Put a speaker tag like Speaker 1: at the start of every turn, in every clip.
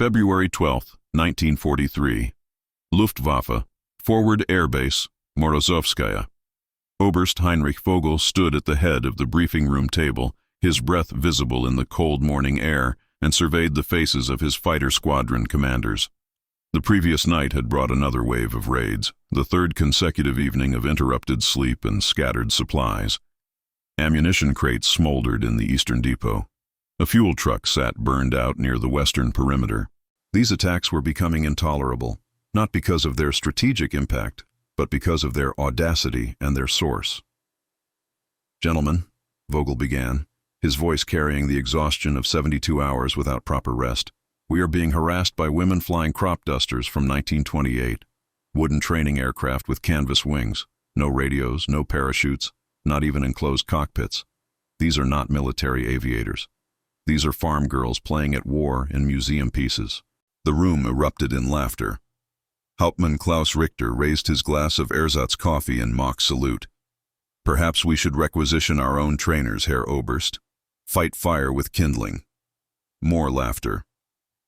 Speaker 1: February 12, 1943. Luftwaffe, Forward Air Base, Morozovskaya. Oberst Heinrich Vogel stood at the head of the briefing room table, his breath visible in the cold morning air, and surveyed the faces of his fighter squadron commanders. The previous night had brought another wave of raids, the third consecutive evening of interrupted sleep and scattered supplies. Ammunition crates smoldered in the eastern depot. A fuel truck sat burned out near the western perimeter. These attacks were becoming intolerable, not because of their strategic impact, but because of their audacity and their source. "Gentlemen," Vogel began, his voice carrying the exhaustion of 72 hours without proper rest, "we are being harassed by women flying crop dusters from 1928, wooden training aircraft with canvas wings, no radios, no parachutes, not even enclosed cockpits. These are not military aviators. These are farm girls playing at war in museum pieces." The room erupted in laughter. Hauptmann Klaus Richter raised his glass of ersatz coffee in mock salute. "Perhaps we should requisition our own trainers, Herr Oberst. Fight fire with kindling." More laughter.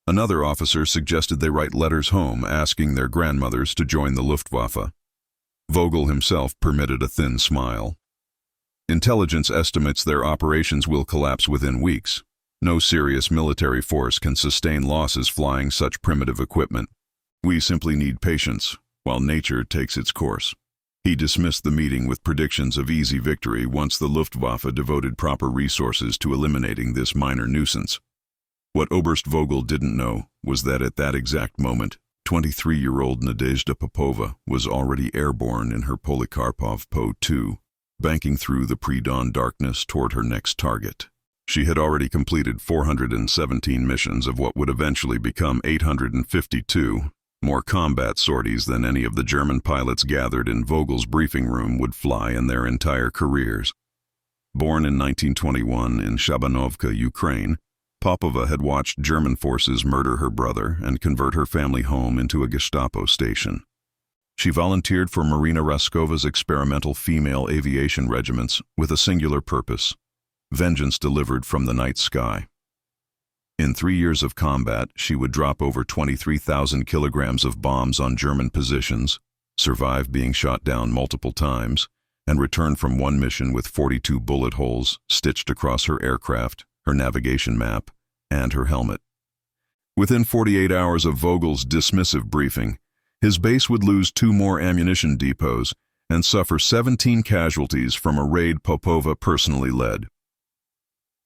Speaker 1: Another officer suggested they write letters home asking their grandmothers to join the Luftwaffe. Vogel himself permitted a thin smile. "Intelligence estimates their operations will collapse within weeks. No serious military force can sustain losses flying such primitive equipment. We simply need patience, while nature takes its course." He dismissed the meeting with predictions of easy victory once the Luftwaffe devoted proper resources to eliminating this minor nuisance. What Oberst Vogel didn't know was that at that exact moment, 23-year-old Nadezhda Popova was already airborne in her Polikarpov Po-2, banking through the pre-dawn darkness toward her next target. She had already completed 417 missions of what would eventually become 852, more combat sorties than any of the German pilots gathered in Vogel's briefing room would fly in their entire careers. Born in 1921 in Shabanovka, Ukraine, Popova had watched German forces murder her brother and convert her family home into a Gestapo station. She volunteered for Marina Raskova's experimental female aviation regiments with a singular purpose: vengeance delivered from the night sky. In 3 years of combat, she would drop over 23,000 kilograms of bombs on German positions, survive being shot down multiple times, and return from one mission with 42 bullet holes stitched across her aircraft, her navigation map, and her helmet. Within 48 hours of Vogel's dismissive briefing, his base would lose 2 more ammunition depots and suffer 17 casualties from a raid Popova personally led.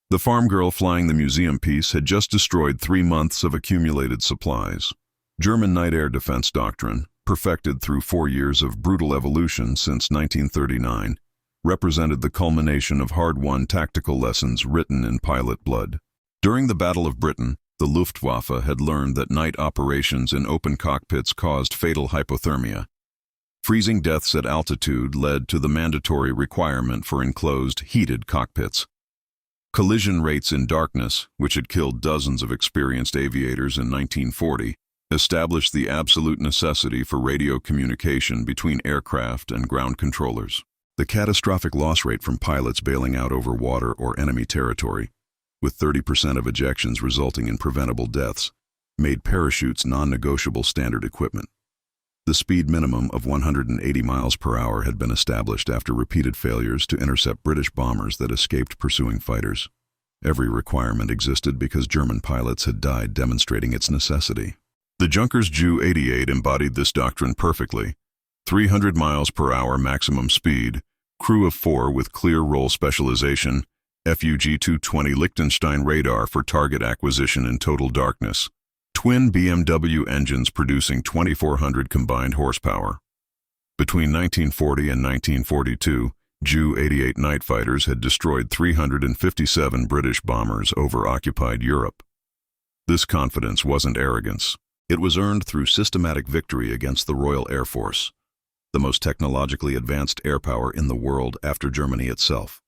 Speaker 1: The farm girl flying the museum piece had just destroyed 3 months of accumulated supplies. German night air defense doctrine, perfected through 4 years of brutal evolution since 1939, represented the culmination of hard-won tactical lessons written in pilot blood. During the Battle of Britain, the Luftwaffe had learned that night operations in open cockpits caused fatal hypothermia. Freezing deaths at altitude led to the mandatory requirement for enclosed, heated cockpits. Collision rates in darkness, which had killed dozens of experienced aviators in 1940, established the absolute necessity for radio communication between aircraft and ground controllers. The catastrophic loss rate from pilots bailing out over water or enemy territory, with 30% of ejections resulting in preventable deaths, made parachutes non-negotiable standard equipment. The speed minimum of 180 miles per hour had been established after repeated failures to intercept British bombers that escaped pursuing fighters. Every requirement existed because German pilots had died demonstrating its necessity. The Junkers Ju-88 embodied this doctrine perfectly. 300 miles per hour maximum speed, crew of 4 with clear role specialization, FUG-220 Liechtenstein radar for target acquisition in total darkness. Twin BMW engines producing 2,400 combined horsepower. Between 1940 and 1942, Ju-88 night fighters had destroyed 357 British bombers over occupied Europe. This confidence wasn't arrogance. It was earned through systematic victory against the Royal Air Force, the most technologically advanced air power in the world after Germany itself.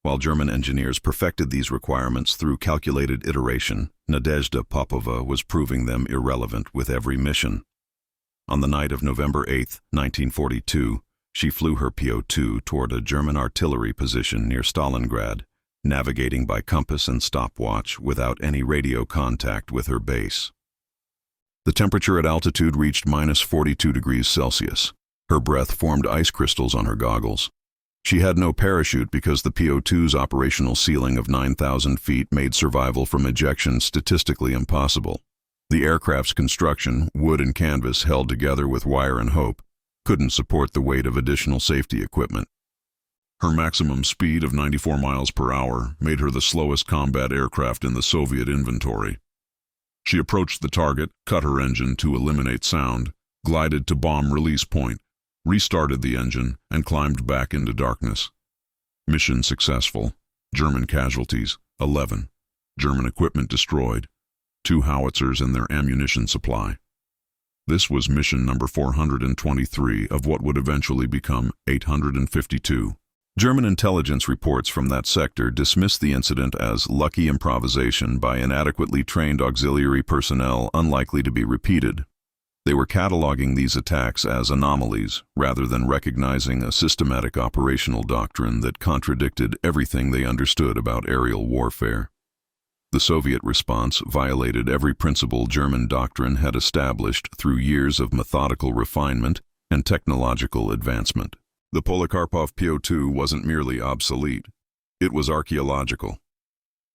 Speaker 1: While German engineers perfected these requirements through calculated iteration, Nadezhda Popova was proving them irrelevant with every mission. On the night of November 8, 1942, she flew her Po-2 toward a German artillery position near Stalingrad, navigating by compass and stopwatch without any radio contact with her base. The temperature at altitude reached -42 degrees Celsius. Her breath formed ice crystals on her goggles. She had no parachute because the PO-2's operational ceiling of 9,000 feet made survival from ejection statistically impossible. The aircraft's construction, wood and canvas held together with wire and hope, couldn't support the weight of additional safety equipment. Her maximum speed of 94 miles per hour made her the slowest combat aircraft in the Soviet inventory. She approached the target, cut her engine to eliminate sound, glided to bomb release point, restarted the engine, and climbed back into darkness. Mission successful. German casualties, 11. German equipment destroyed. 2 howitzers and their ammunition supply. This was mission number 423 of what would eventually become 852. German intelligence reports from that sector dismissed the incident as lucky improvisation by inadequately trained auxiliary personnel unlikely to be repeated. They were cataloging these attacks as anomalies, rather than recognizing a systematic operational doctrine that contradicted everything they understood about aerial warfare. The Soviet response violated every principle German doctrine had established through years of methodical refinement and technological advancement. The Polikarpov PO-2 wasn't merely obsolete, it was archaeological.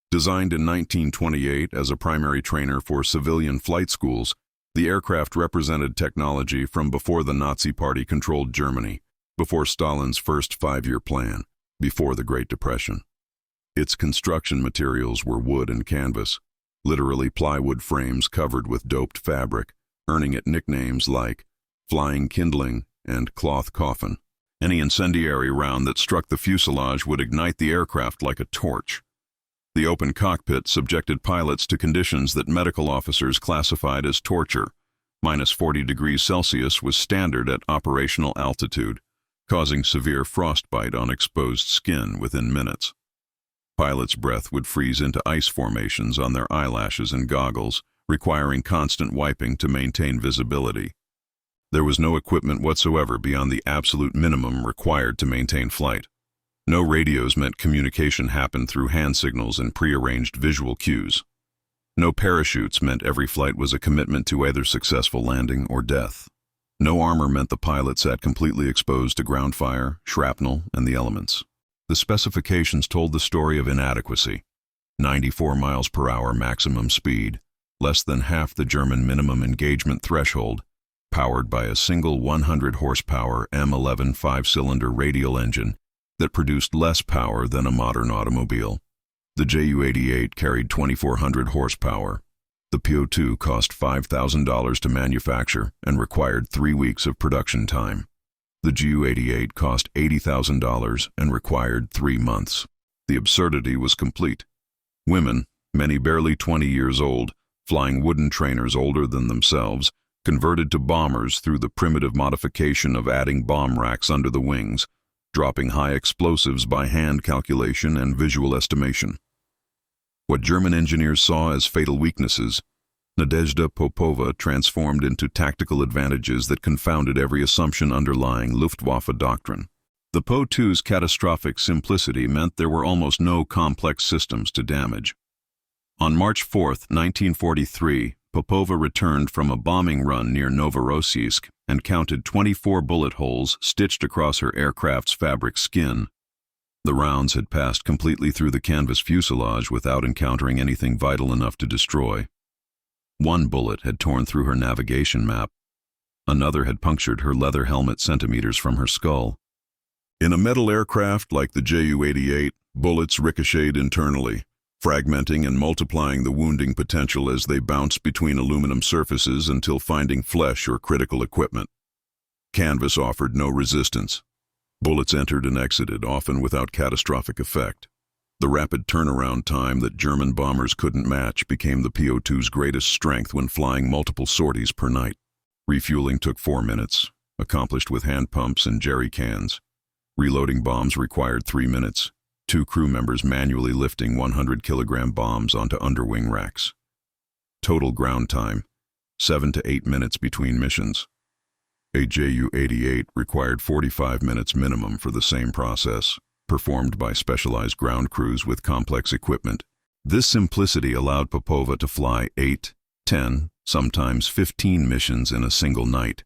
Speaker 1: Designed in 1928 as a primary trainer for civilian flight schools, the aircraft represented technology from before the Nazi Party controlled Germany, before Stalin's first 5-year plan, before the Great Depression. Its construction materials were wood and canvas, literally plywood frames covered with doped fabric, earning it nicknames like flying kindling and cloth coffin. Any incendiary round that struck the fuselage would ignite the aircraft like a torch. The open cockpit subjected pilots to conditions that medical officers classified as torture. -40 degrees Celsius was standard at operational altitude, causing severe frostbite on exposed skin within minutes. Pilots' breath would freeze into ice formations on their eyelashes and goggles, requiring constant wiping to maintain visibility. There was no equipment whatsoever beyond the absolute minimum required to maintain flight. No radios meant communication happened through hand signals and prearranged visual cues. No parachutes meant every flight was a commitment to either successful landing or death. No armor meant the pilot sat completely exposed to ground fire, shrapnel, and the elements. The specifications told the story of inadequacy. 94 miles per hour maximum speed, less than half the German minimum engagement threshold, powered by a single 100 horsepower M11 5-cylinder radial engine that produced less power than a modern automobile. The Ju-88 carried 2,400 horsepower. The PO-2 cost $5,000 to manufacture and required 3 weeks of production time. The Ju-88 cost $80,000 and required 3 months. The absurdity was complete. Women, many barely 20 years old, flying wooden trainers older than themselves, converted to bombers through the primitive modification of adding bomb racks under the wings, dropping high explosives by hand calculation and visual estimation. What German engineers saw as fatal weaknesses, Nadezhda Popova transformed into tactical advantages that confounded every assumption underlying Luftwaffe doctrine. The PO-2's catastrophic simplicity meant there were almost no complex systems to damage. On March 4, 1943, Popova returned from a bombing run near Novorossiysk and counted 24 bullet holes stitched across her aircraft's fabric skin. The rounds had passed completely through the canvas fuselage without encountering anything vital enough to destroy. One bullet had torn through her navigation map. Another had punctured her leather helmet centimeters from her skull. In a metal aircraft like the Ju-88, bullets ricocheted internally, fragmenting and multiplying the wounding potential as they bounced between aluminum surfaces until finding flesh or critical equipment. Canvas offered no resistance. Bullets entered and exited, often without catastrophic effect. The rapid turnaround time that German bombers couldn't match became the PO-2's greatest strength when flying multiple sorties per night. Refueling took 4 minutes, accomplished with hand pumps and jerry cans. Reloading bombs required 3 minutes, 2 crew members manually lifting 100-kilogram bombs onto underwing racks. Total ground time, 7 to 8 minutes between missions. A Ju-88 required 45 minutes minimum for the same process, performed by specialized ground crews with complex equipment. This simplicity allowed Popova to fly 8, 10, sometimes 15 missions in a single night,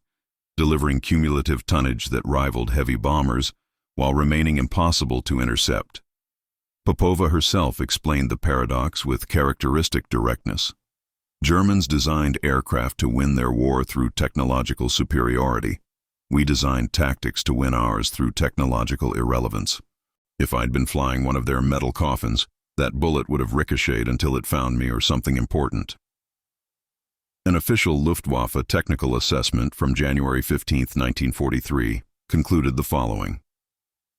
Speaker 1: delivering cumulative tonnage that rivaled heavy bombers while remaining impossible to intercept. Popova herself explained the paradox with characteristic directness. Germans designed aircraft to win their war through technological superiority. We designed tactics to win ours through technological irrelevance. If I'd been flying one of their metal coffins, that bullet would have ricocheted until it found me or something important. An official Luftwaffe technical assessment from January 15, 1943, concluded the following.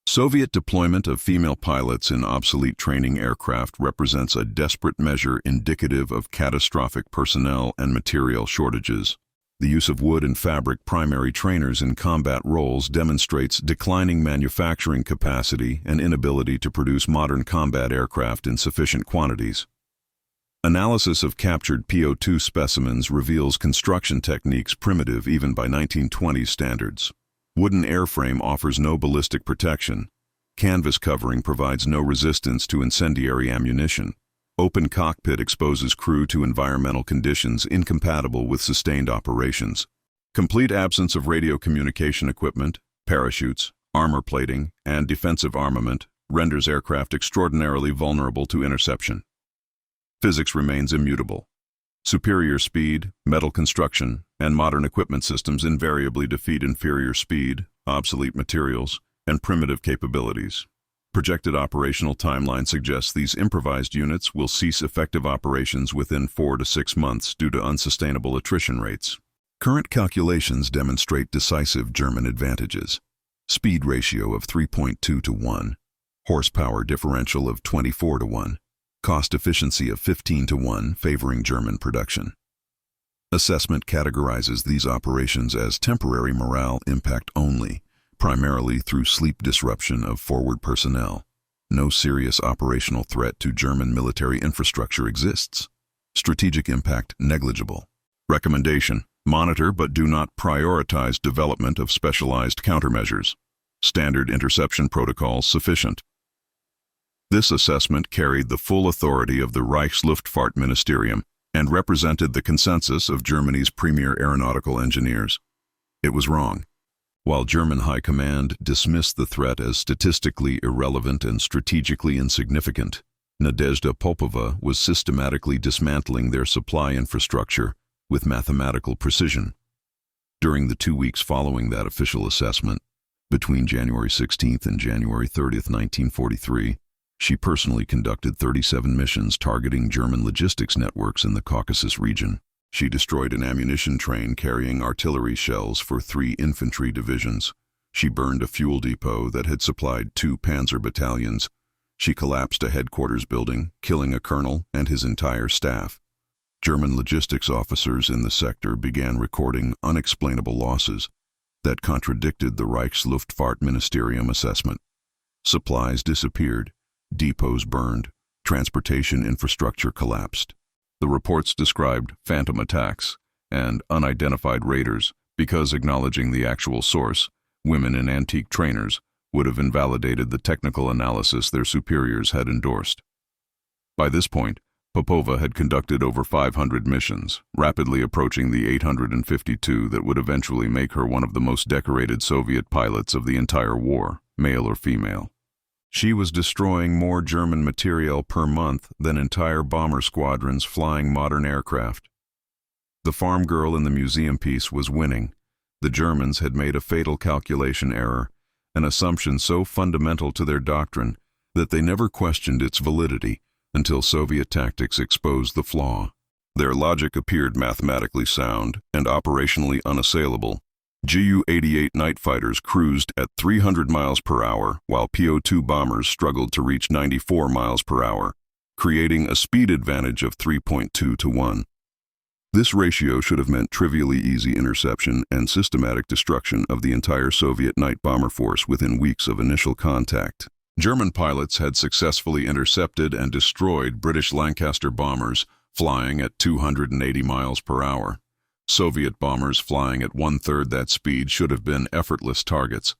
Speaker 1: Soviet deployment of female pilots in obsolete training aircraft represents a desperate measure indicative of catastrophic personnel and material shortages. The use of wood and fabric primary trainers in combat roles demonstrates declining manufacturing capacity and inability to produce modern combat aircraft in sufficient quantities. Analysis of captured PO2 specimens reveals construction techniques primitive even by 1920s standards. Wooden airframe offers no ballistic protection. Canvas covering provides no resistance to incendiary ammunition. Open cockpit exposes crew to environmental conditions incompatible with sustained operations. Complete absence of radio communication equipment, parachutes, armor plating, and defensive armament renders aircraft extraordinarily vulnerable to interception. Physics remains immutable. Superior speed, metal construction, and modern equipment systems invariably defeat inferior speed, obsolete materials, and primitive capabilities. Projected operational timeline suggests these improvised units will cease effective operations within 4 to 6 months due to unsustainable attrition rates. Current calculations demonstrate decisive German advantages. Speed ratio of 3.2 to 1, horsepower differential of 24 to 1, cost efficiency of 15 to 1 favoring German production. Assessment categorizes these operations as temporary morale impact only, primarily through sleep disruption of forward personnel. No serious operational threat to German military infrastructure exists. Strategic impact negligible. Recommendation: monitor but do not prioritize development of specialized countermeasures. Standard interception protocols sufficient. This assessment carried the full authority of the Reichsluftfahrtministerium and represented the consensus of Germany's premier aeronautical engineers. It was wrong. While German High Command dismissed the threat as statistically irrelevant and strategically insignificant, Nadezhda Popova was systematically dismantling their supply infrastructure with mathematical precision. During the 2 weeks following that official assessment, between January 16th and January 30th, 1943, she personally conducted 37 missions targeting German logistics networks in the Caucasus region. She destroyed an ammunition train carrying artillery shells for 3 infantry divisions. She burned a fuel depot that had supplied 2 panzer battalions. She collapsed a headquarters building, killing a colonel and his entire staff. German logistics officers in the sector began recording unexplainable losses that contradicted the Reichsluftfahrtministerium assessment. Supplies disappeared, depots burned, transportation infrastructure collapsed. The reports described phantom attacks and unidentified raiders because acknowledging the actual source, women in antique trainers, would have invalidated the technical analysis their superiors had endorsed. By this point, Popova had conducted over 500 missions, rapidly approaching the 852 that would eventually make her one of the most decorated Soviet pilots of the entire war, male or female. She was destroying more German materiel per month than entire bomber squadrons flying modern aircraft. The farm girl in the museum piece was winning. The Germans had made a fatal calculation error, an assumption so fundamental to their doctrine that they never questioned its validity until Soviet tactics exposed the flaw. Their logic appeared mathematically sound and operationally unassailable. Ju-88 night fighters cruised at 300 miles per hour, while PO2 bombers struggled to reach 94 miles per hour, creating a speed advantage of 3.2 to 1. This ratio should have meant trivially easy interception and systematic destruction of the entire Soviet night bomber force within weeks of initial contact. German pilots had successfully intercepted and destroyed British Lancaster bombers flying at 280 miles per hour. Soviet bombers flying at 1/3 that speed should have been effortless targets.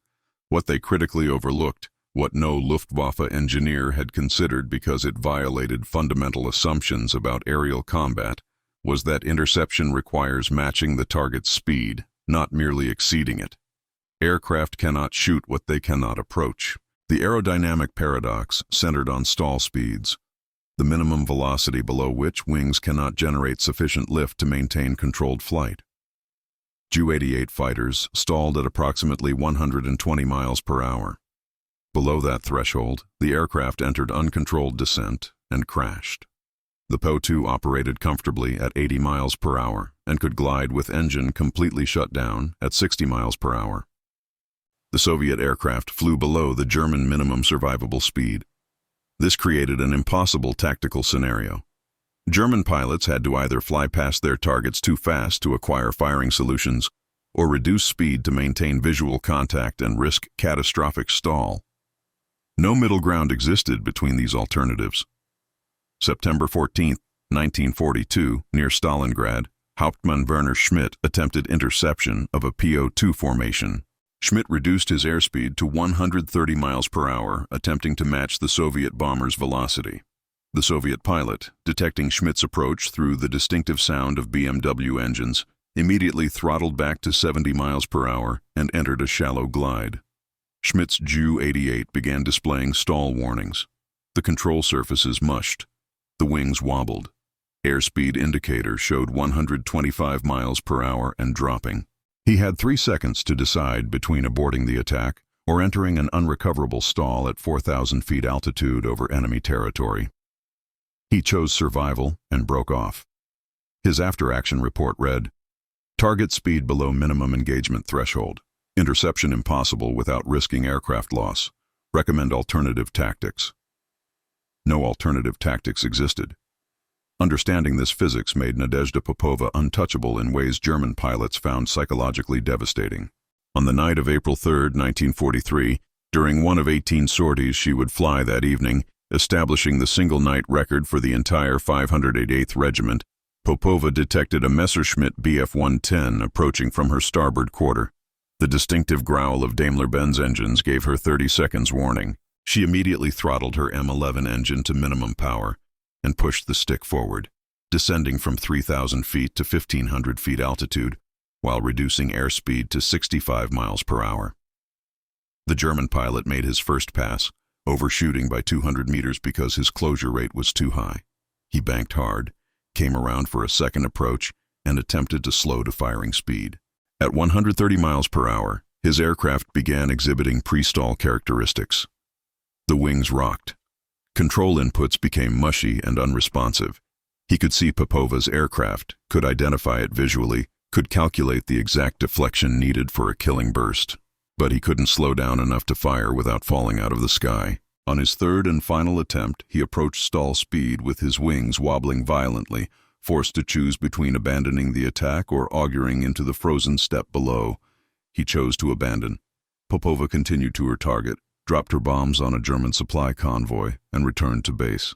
Speaker 1: What they critically overlooked, what no Luftwaffe engineer had considered because it violated fundamental assumptions about aerial combat, was that interception requires matching the target's speed, not merely exceeding it. Aircraft cannot shoot what they cannot approach. The aerodynamic paradox centered on stall speeds, the minimum velocity below which wings cannot generate sufficient lift to maintain controlled flight. Ju-88 fighters stalled at approximately 120 miles per hour. Below that threshold, the aircraft entered uncontrolled descent and crashed. The POW-2 operated comfortably at 80 miles per hour and could glide with engine completely shut down at 60 miles per hour. The Soviet aircraft flew below the German minimum survivable speed. This created an impossible tactical scenario. German pilots had to either fly past their targets too fast to acquire firing solutions or reduce speed to maintain visual contact and risk catastrophic stall. No middle ground existed between these alternatives. September 14, 1942, near Stalingrad, Hauptmann Werner Schmidt attempted interception of a PO-2 formation. Schmidt reduced his airspeed to 130 miles per hour, attempting to match the Soviet bomber's velocity. The Soviet pilot, detecting Schmidt's approach through the distinctive sound of BMW engines, immediately throttled back to 70 miles per hour and entered a shallow glide. Schmidt's Ju-88 began displaying stall warnings. The control surfaces mushed. The wings wobbled. Airspeed indicator showed 125 miles per hour and dropping. He had 3 seconds to decide between aborting the attack or entering an unrecoverable stall at 4,000 feet altitude over enemy territory. He chose survival and broke off. His after-action report read, "Target speed below minimum engagement threshold. Interception impossible without risking aircraft loss. Recommend alternative tactics." No alternative tactics existed. Understanding this physics made Nadezhda Popova untouchable in ways German pilots found psychologically devastating. On the night of April 3, 1943, during one of 18 sorties she would fly that evening, establishing the single-night record for the entire 588th Regiment, Popova detected a Messerschmitt Bf-110 approaching from her starboard quarter. The distinctive growl of Daimler-Benz engines gave her 30 seconds warning. She immediately throttled her M11 engine to minimum power and pushed the stick forward, descending from 3,000 feet to 1,500 feet altitude, while reducing airspeed to 65 miles per hour. The German pilot made his first pass, overshooting by 200 meters because his closure rate was too high. He banked hard, came around for a second approach, and attempted to slow to firing speed. At 130 miles per hour, his aircraft began exhibiting pre-stall characteristics. The wings rocked. Control inputs became mushy and unresponsive. He could see Popova's aircraft, could identify it visually, could calculate the exact deflection needed for a killing burst. But he couldn't slow down enough to fire without falling out of the sky. On his third and final attempt, he approached stall speed with his wings wobbling violently, forced to choose between abandoning the attack or auguring into the frozen steppe below. He chose to abandon. Popova continued to her target, dropped her bombs on a German supply convoy, and returned to base.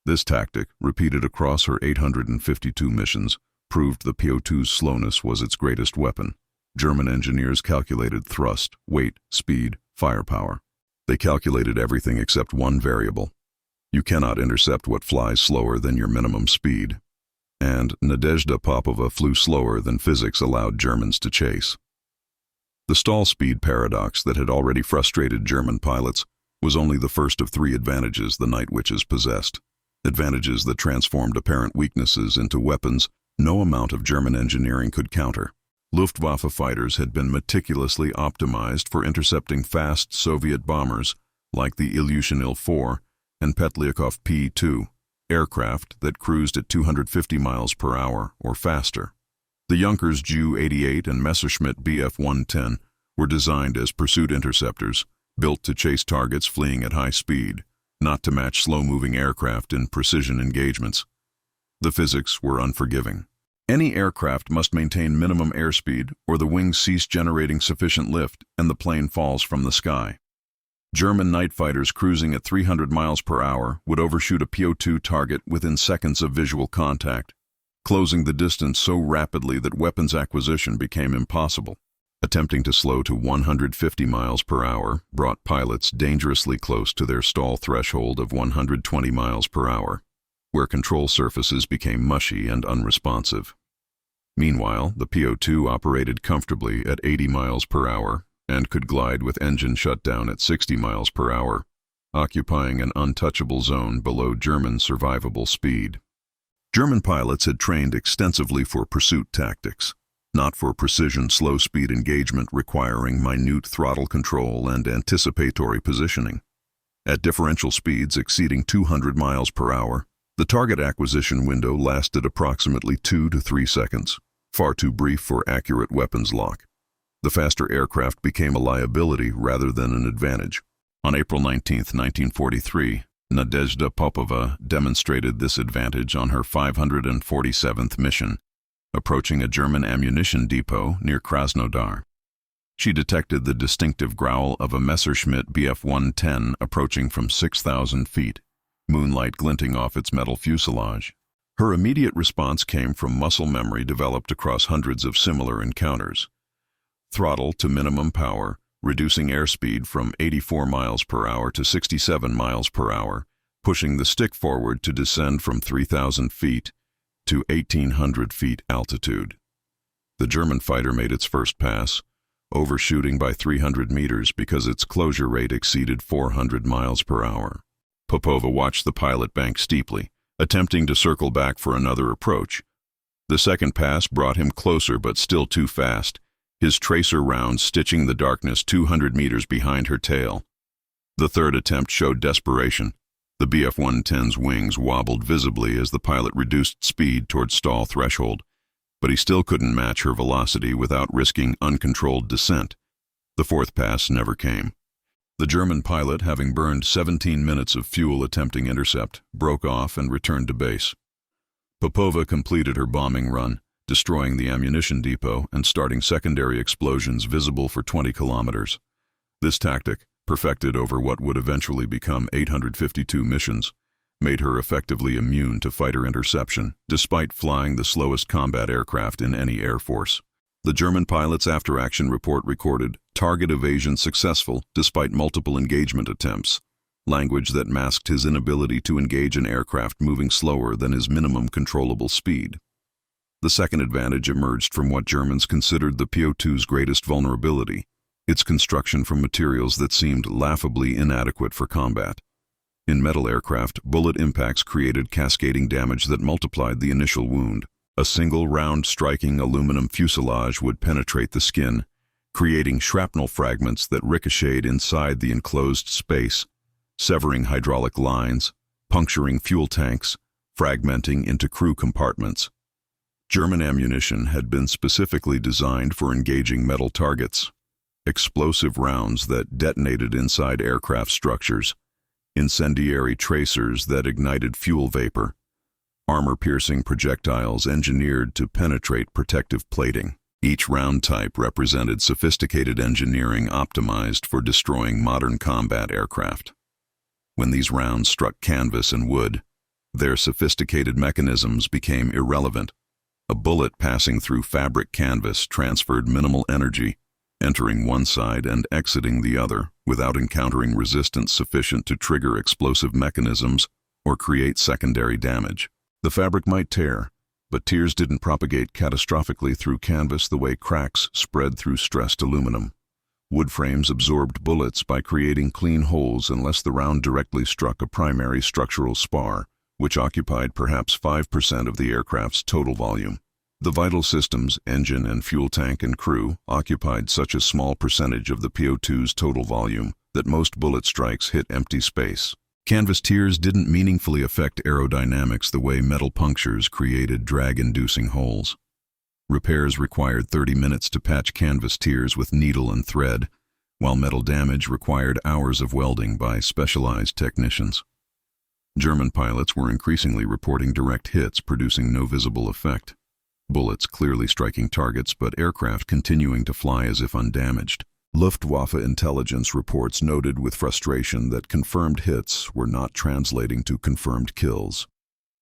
Speaker 1: This tactic, repeated across her 852 missions, proved the PO-2's slowness was its greatest weapon. German engineers calculated thrust, weight, speed, firepower. They calculated everything except one variable. You cannot intercept what flies slower than your minimum speed. And Nadezhda Popova flew slower than physics allowed Germans to chase. The stall speed paradox that had already frustrated German pilots was only the first of 3 advantages the Night Witches possessed. Advantages that transformed apparent weaknesses into weapons no amount of German engineering could counter. Luftwaffe fighters had been meticulously optimized for intercepting fast Soviet bombers like the Ilyushin Il-4 and Petlyakov P-2, aircraft that cruised at 250 miles per hour or faster. The Junkers Ju-88 and Messerschmitt Bf-110 were designed as pursuit interceptors, built to chase targets fleeing at high speed, not to match slow-moving aircraft in precision engagements. The physics were unforgiving. Any aircraft must maintain minimum airspeed or the wings cease generating sufficient lift and the plane falls from the sky. German night fighters cruising at 300 miles per hour would overshoot a PO-2 target within seconds of visual contact, closing the distance so rapidly that weapons acquisition became impossible. Attempting to slow to 150 miles per hour brought pilots dangerously close to their stall threshold of 120 miles per hour. where control surfaces became mushy and unresponsive. Meanwhile, the PO-2 operated comfortably at 80 miles per hour and could glide with engine shut down at 60 miles per hour, occupying an untouchable zone below German survivable speed. German pilots had trained extensively for pursuit tactics, not for precision slow-speed engagement requiring minute throttle control and anticipatory positioning. At differential speeds exceeding 200 miles per hour, the target acquisition window lasted approximately 2 to 3 seconds, far too brief for accurate weapons lock. The faster aircraft became a liability rather than an advantage. On April 19, 1943, Nadezhda Popova demonstrated this advantage on her 547th mission, approaching a German ammunition depot near Krasnodar. She detected the distinctive growl of a Messerschmitt Bf-110 approaching from 6,000 feet, moonlight glinting off its metal fuselage. Her immediate response came from muscle memory developed across hundreds of similar encounters. Throttle to minimum power, reducing airspeed from 84 miles per hour to 67 miles per hour, pushing the stick forward to descend from 3,000 feet to 1,800 feet altitude. The German fighter made its first pass, overshooting by 300 meters because its closure rate exceeded 400 miles per hour. Popova watched the pilot bank steeply, attempting to circle back for another approach. The second pass brought him closer but still too fast, his tracer round stitching the darkness 200 meters behind her tail. The third attempt showed desperation. The Bf-110's wings wobbled visibly as the pilot reduced speed toward stall threshold, but he still couldn't match her velocity without risking uncontrolled descent. The fourth pass never came. The German pilot, having burned 17 minutes of fuel attempting intercept, broke off and returned to base. Popova completed her bombing run, destroying the ammunition depot and starting secondary explosions visible for 20 kilometers. This tactic, perfected over what would eventually become 852 missions, made her effectively immune to fighter interception, despite flying the slowest combat aircraft in any air force. The German pilot's after-action report recorded target evasion successful despite multiple engagement attempts, language that masked his inability to engage an aircraft moving slower than his minimum controllable speed. The second advantage emerged from what Germans considered the PO-2's greatest vulnerability, its construction from materials that seemed laughably inadequate for combat. In metal aircraft, bullet impacts created cascading damage that multiplied the initial wound. A single round striking aluminum fuselage would penetrate the skin, creating shrapnel fragments that ricocheted inside the enclosed space, severing hydraulic lines, puncturing fuel tanks, fragmenting into crew compartments. German ammunition had been specifically designed for engaging metal targets. Explosive rounds that detonated inside aircraft structures, incendiary tracers that ignited fuel vapor, armor-piercing projectiles engineered to penetrate protective plating. Each round type represented sophisticated engineering optimized for destroying modern combat aircraft. When these rounds struck canvas and wood, their sophisticated mechanisms became irrelevant. A bullet passing through fabric canvas transferred minimal energy, entering one side and exiting the other without encountering resistance sufficient to trigger explosive mechanisms or create secondary damage. The fabric might tear, but tears didn't propagate catastrophically through canvas the way cracks spread through stressed aluminum. Wood frames absorbed bullets by creating clean holes unless the round directly struck a primary structural spar, which occupied perhaps 5% of the aircraft's total volume. The vital systems, engine and fuel tank and crew, occupied such a small percentage of the PO-2's total volume that most bullet strikes hit empty space. Canvas tears didn't meaningfully affect aerodynamics the way metal punctures created drag-inducing holes. Repairs required 30 minutes to patch canvas tears with needle and thread, while metal damage required hours of welding by specialized technicians. German pilots were increasingly reporting direct hits producing no visible effect. Bullets clearly striking targets, but aircraft continuing to fly as if undamaged. Luftwaffe intelligence reports noted with frustration that confirmed hits were not translating to confirmed kills.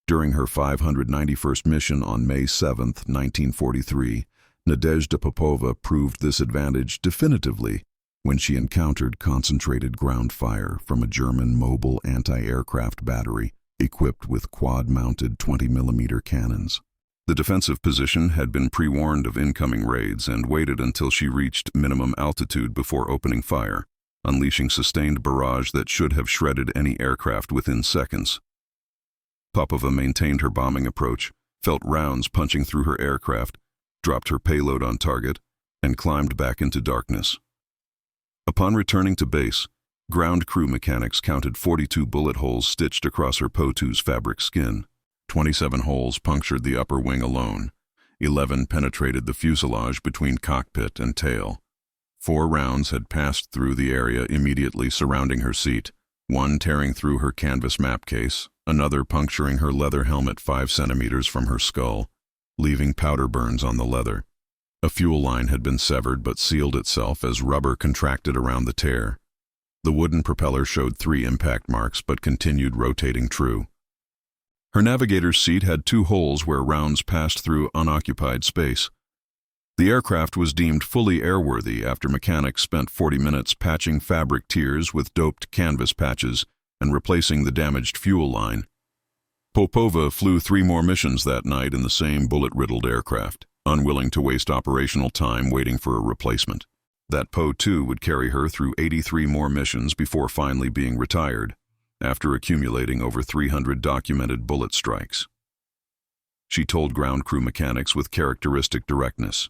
Speaker 1: During her 591st mission on May 7, 1943, Nadezhda Popova proved this advantage definitively when she encountered concentrated ground fire from a German mobile anti-aircraft battery equipped with quad-mounted 20mm cannons. The defensive position had been pre-warned of incoming raids and waited until she reached minimum altitude before opening fire, unleashing sustained barrage that should have shredded any aircraft within seconds. Popova maintained her bombing approach, felt rounds punching through her aircraft, dropped her payload on target, and climbed back into darkness. Upon returning to base, ground crew mechanics counted 42 bullet holes stitched across her POWs fabric skin. 27 holes punctured the upper wing alone. 11 penetrated the fuselage between cockpit and tail. 4 rounds had passed through the area immediately surrounding her seat, one tearing through her canvas map case, another puncturing her leather helmet 5 centimeters from her skull, leaving powder burns on the leather. A fuel line had been severed but sealed itself as rubber contracted around the tear. The wooden propeller showed 3 impact marks but continued rotating true. Her navigator's seat had 2 holes where rounds passed through unoccupied space. The aircraft was deemed fully airworthy after mechanics spent 40 minutes patching fabric tiers with doped canvas patches and replacing the damaged fuel line. Popova flew 3 more missions that night in the same bullet-riddled aircraft, unwilling to waste operational time waiting for a replacement. That POW-2 would carry her through 83 more missions before finally being retired, after accumulating over 300 documented bullet strikes. She told ground crew mechanics with characteristic directness.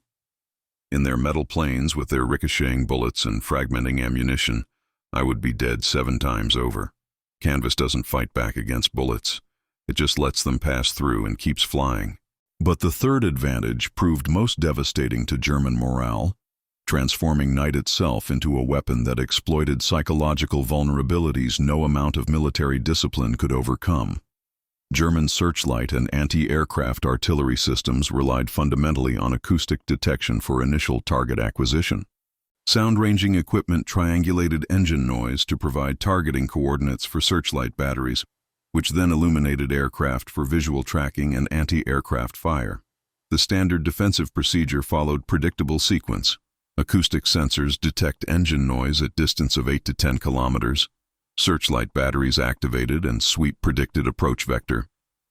Speaker 1: In their metal planes with their ricocheting bullets and fragmenting ammunition, I would be dead 7 times over. Canvas doesn't fight back against bullets. It just lets them pass through and keeps flying. But the third advantage proved most devastating to German morale, transforming night itself into a weapon that exploited psychological vulnerabilities no amount of military discipline could overcome. German searchlight and anti-aircraft artillery systems relied fundamentally on acoustic detection for initial target acquisition. Sound-ranging equipment triangulated engine noise to provide targeting coordinates for searchlight batteries, which then illuminated aircraft for visual tracking and anti-aircraft fire. The standard defensive procedure followed predictable sequence. Acoustic sensors detect engine noise at distance of 8 to 10 kilometers. Searchlight batteries activated and sweep predicted approach vector.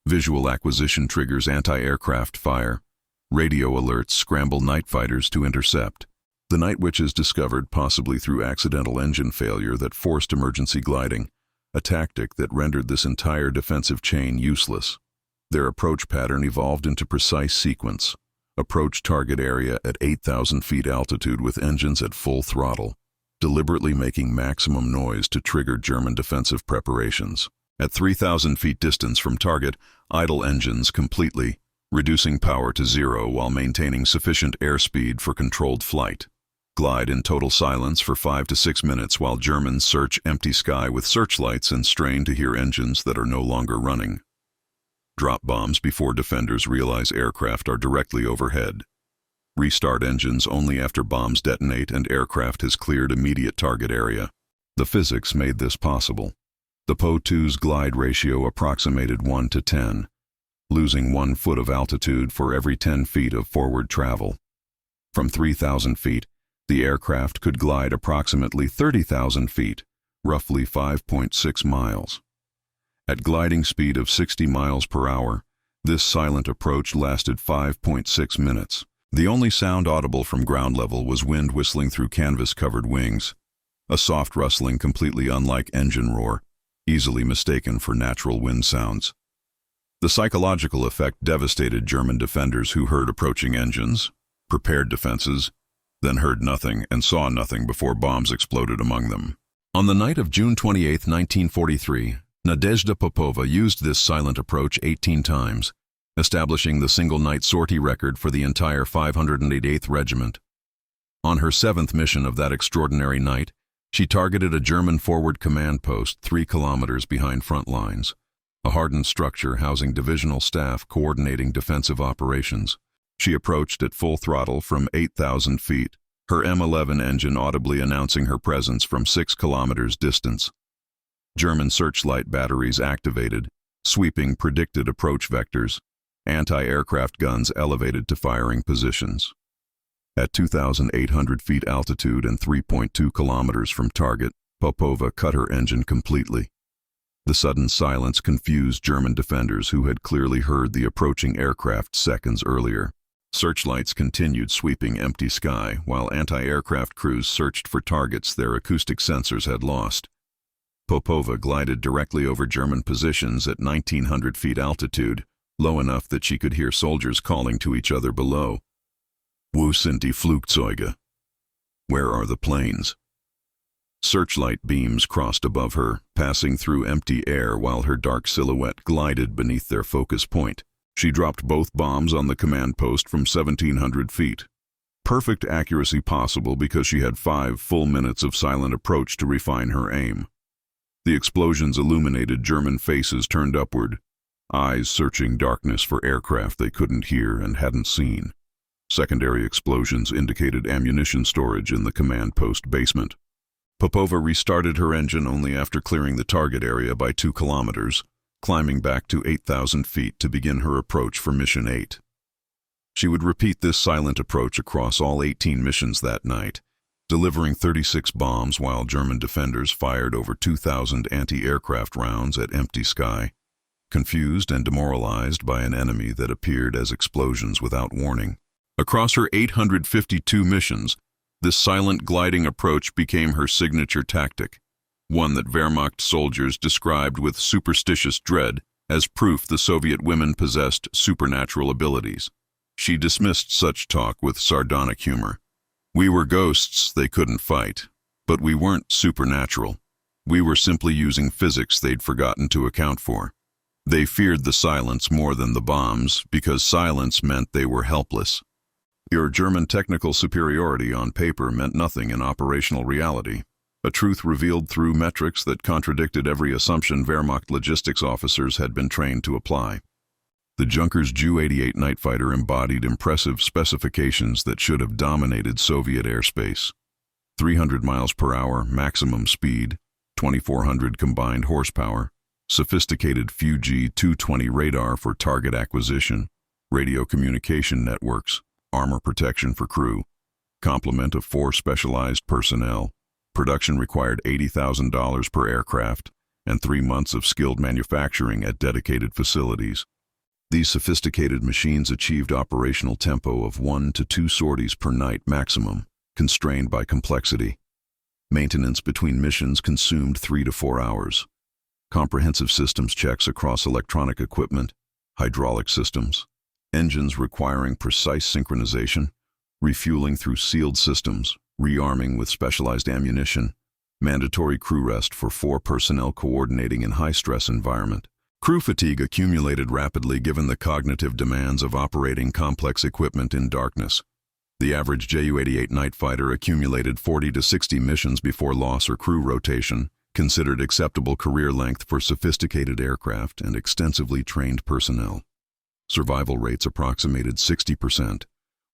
Speaker 1: Visual acquisition triggers anti-aircraft fire. Radio alerts scramble night fighters to intercept. The Night Witches discovered, possibly through accidental engine failure, that forced emergency gliding, a tactic that rendered this entire defensive chain useless. Their approach pattern evolved into precise sequence. Approach target area at 8,000 feet altitude with engines at full throttle, deliberately making maximum noise to trigger German defensive preparations. At 3,000 feet distance from target, idle engines completely, reducing power to 0 while maintaining sufficient airspeed for controlled flight. Glide in total silence for 5 to 6 minutes while Germans search empty sky with searchlights and strain to hear engines that are no longer running. Drop bombs before defenders realize aircraft are directly overhead. Restart engines only after bombs detonate and aircraft has cleared immediate target area. The physics made this possible. The POW-2's glide ratio approximated 1 to 10, losing 1 foot of altitude for every 10 feet of forward travel. From 3,000 feet, the aircraft could glide approximately 30,000 feet, roughly 5.6 miles. At gliding speed of 60 miles per hour, this silent approach lasted 5.6 minutes. The only sound audible from ground level was wind whistling through canvas-covered wings, a soft rustling completely unlike engine roar, easily mistaken for natural wind sounds. The psychological effect devastated German defenders who heard approaching engines, prepared defenses, then heard nothing and saw nothing before bombs exploded among them. On the night of June 28, 1943, Nadezhda Popova used this silent approach 18 times, establishing the single-night sortie record for the entire 588th Regiment. On her 7th mission of that extraordinary night, she targeted a German forward command post 3 kilometers behind front lines, a hardened structure housing divisional staff coordinating defensive operations. She approached at full throttle from 8,000 feet, her M11 engine audibly announcing her presence from 6 kilometers distance. German searchlight batteries activated, sweeping predicted approach vectors, anti-aircraft guns elevated to firing positions. At 2,800 feet altitude and 3.2 kilometers from target, Popova cut her engine completely. The sudden silence confused German defenders who had clearly heard the approaching aircraft seconds earlier. Searchlights continued sweeping empty sky while anti-aircraft crews searched for targets their acoustic sensors had lost. Popova glided directly over German positions at 1,900 feet altitude, low enough that she could hear soldiers calling to each other below. Wo sind die Flugzeuge? Where are the planes? Searchlight beams crossed above her, passing through empty air while her dark silhouette glided beneath their focus point. She dropped both bombs on the command post from 1,700 feet. Perfect accuracy possible because she had 5 full minutes of silent approach to refine her aim. The explosions illuminated German faces turned upward, eyes searching darkness for aircraft they couldn't hear and hadn't seen. Secondary explosions indicated ammunition storage in the command post basement. Popova restarted her engine only after clearing the target area by 2 kilometers, climbing back to 8,000 feet to begin her approach for Mission 8. She would repeat this silent approach across all 18 missions that night, delivering 36 bombs while German defenders fired over 2,000 anti-aircraft rounds at empty sky, confused and demoralized by an enemy that appeared as explosions without warning. Across her 852 missions, this silent gliding approach became her signature tactic, one that Wehrmacht soldiers described with superstitious dread as proof the Soviet women possessed supernatural abilities. She dismissed such talk with sardonic humor. We were ghosts they couldn't fight, but we weren't supernatural. We were simply using physics they'd forgotten to account for. They feared the silence more than the bombs because silence meant they were helpless. Your German technical superiority on paper meant nothing in operational reality, a truth revealed through metrics that contradicted every assumption Wehrmacht logistics officers had been trained to apply. The Junkers Ju-88 night fighter embodied impressive specifications that should have dominated Soviet airspace. 300 miles per hour maximum speed, 2,400 combined horsepower, sophisticated Fuji-220 radar for target acquisition, radio communication networks, armor protection for crew, complement of 4 specialized personnel. Production required $80,000 per aircraft, and 3 months of skilled manufacturing at dedicated facilities. These sophisticated machines achieved operational tempo of 1 to 2 sorties per night maximum, constrained by complexity. Maintenance between missions consumed 3 to 4 hours. Comprehensive systems checks across electronic equipment, hydraulic systems, engines requiring precise synchronization, refueling through sealed systems, rearming with specialized ammunition, mandatory crew rest for 4 personnel coordinating in high-stress environment. Crew fatigue accumulated rapidly given the cognitive demands of operating complex equipment in darkness. The average Ju-88 night fighter accumulated 40 to 60 missions before loss or crew rotation, considered acceptable career length for sophisticated aircraft and extensively trained personnel. Survival rates approximated 60%,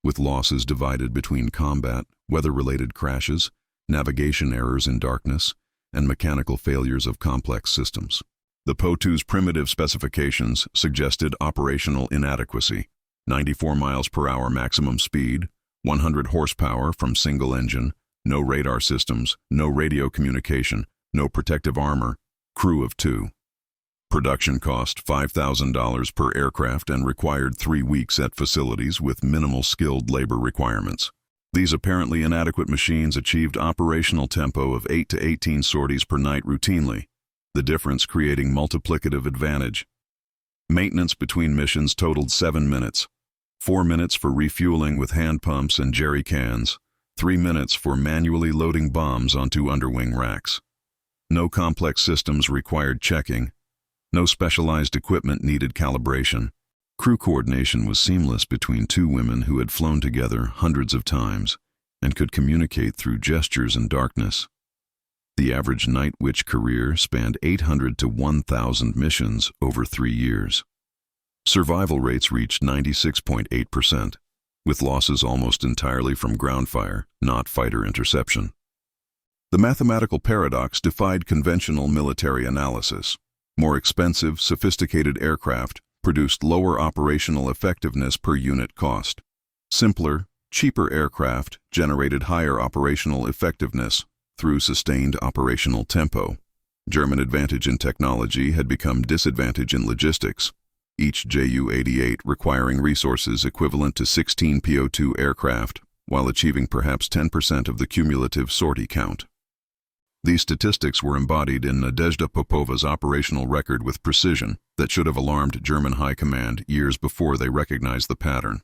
Speaker 1: with losses divided between combat, weather-related crashes, navigation errors in darkness, and mechanical failures of complex systems. The POWs' primitive specifications suggested operational inadequacy: 94 miles per hour maximum speed, 100 horsepower from single engine, no radar systems, no radio communication, no protective armor, crew of 2. Production cost $5,000 per aircraft and required 3 weeks at facilities with minimal skilled labor requirements. These apparently inadequate machines achieved operational tempo of 8 to 18 sorties per night routinely, the difference creating multiplicative advantage. Maintenance between missions totaled 7 minutes, 4 minutes for refueling with hand pumps and jerry cans, 3 minutes for manually loading bombs onto underwing racks. No complex systems required checking. No specialized equipment needed calibration. Crew coordination was seamless between 2 women who had flown together hundreds of times and could communicate through gestures and darkness. The average night witch career spanned 800 to 1,000 missions over 3 years. Survival rates reached 96.8%, with losses almost entirely from ground fire, not fighter interception. The mathematical paradox defied conventional military analysis. More expensive, sophisticated aircraft produced lower operational effectiveness per unit cost. Simpler, cheaper aircraft generated higher operational effectiveness through sustained operational tempo. German advantage in technology had become disadvantage in logistics, each Ju-88 requiring resources equivalent to 16 PO-2 aircraft, while achieving perhaps 10% of the cumulative sortie count. These statistics were embodied in Nadezhda Popova's operational record with precision that should have alarmed German High Command years before they recognized the pattern.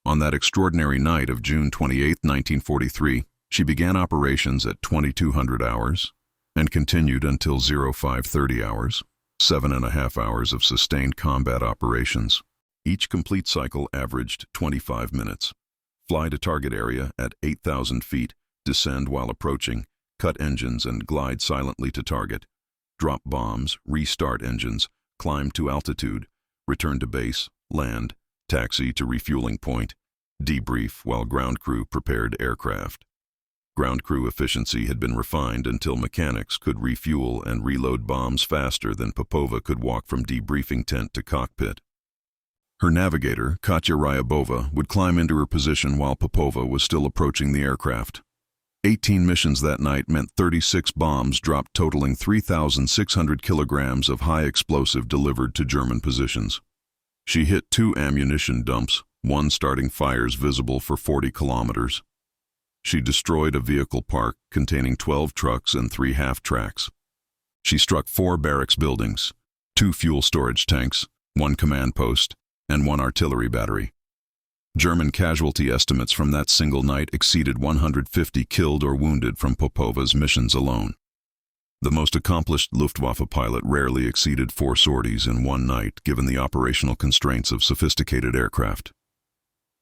Speaker 1: On that extraordinary night of June 28, 1943, she began operations at 2200 hours and continued until 0530 hours, 7.5 hours of sustained combat operations. Each complete cycle averaged 25 minutes. Fly to target area at 8,000 feet, descend while approaching, cut engines and glide silently to target, drop bombs, restart engines, climb to altitude, return to base, land, taxi to refueling point, debrief while ground crew prepared aircraft. Ground crew efficiency had been refined until mechanics could refuel and reload bombs faster than Popova could walk from debriefing tent to cockpit. Her navigator, Katya Ryabova, would climb into her position while Popova was still approaching the aircraft. 18 missions that night meant 36 bombs dropped totaling 3,600 kilograms of high explosive delivered to German positions. She hit 2 ammunition dumps, one starting fires visible for 40 kilometers. She destroyed a vehicle park containing 12 trucks and 3 half-tracks. She struck 4 barracks buildings, 2 fuel storage tanks, 1 command post, and 1 artillery battery. German casualty estimates from that single night exceeded 150 killed or wounded from Popova's missions alone. The most accomplished Luftwaffe pilot rarely exceeded 4 sorties in one night, given the operational constraints of sophisticated aircraft.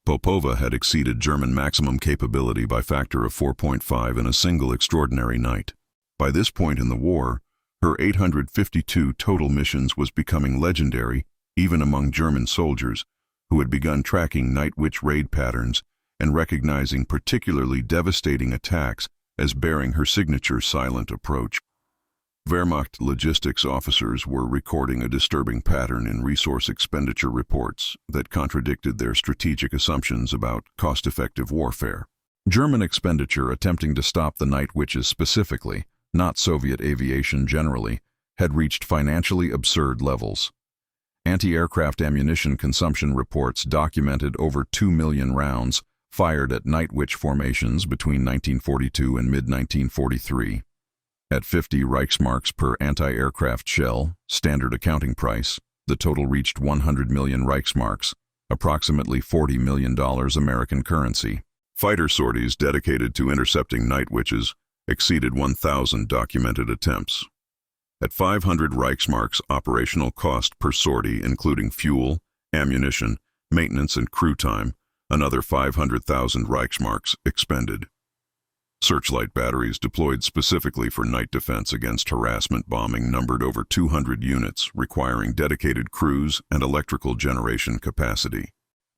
Speaker 1: Popova had exceeded German maximum capability by factor of 4.5 in a single extraordinary night. By this point in the war, her 852 total missions was becoming legendary even among German soldiers, who had begun tracking night witch raid patterns and recognizing particularly devastating attacks as bearing her signature silent approach. Wehrmacht logistics officers were recording a disturbing pattern in resource expenditure reports that contradicted their strategic assumptions about cost-effective warfare. German expenditure attempting to stop the night witches specifically, not Soviet aviation generally, had reached financially absurd levels. Anti-aircraft ammunition consumption reports documented over 2 million rounds fired at night witch formations between 1942 and mid-1943. At 50 Reichsmarks per anti-aircraft shell, standard accounting price, the total reached 100 million Reichsmarks, approximately $40 million American currency. Fighter sorties dedicated to intercepting night witches exceeded 1,000 documented attempts. At 500 Reichsmarks operational cost per sortie, including fuel, ammunition, maintenance and crew time, another 500,000 Reichsmarks expended. Searchlight batteries deployed specifically for night defense against harassment bombing numbered over 200 units, requiring dedicated crews and electrical generation capacity.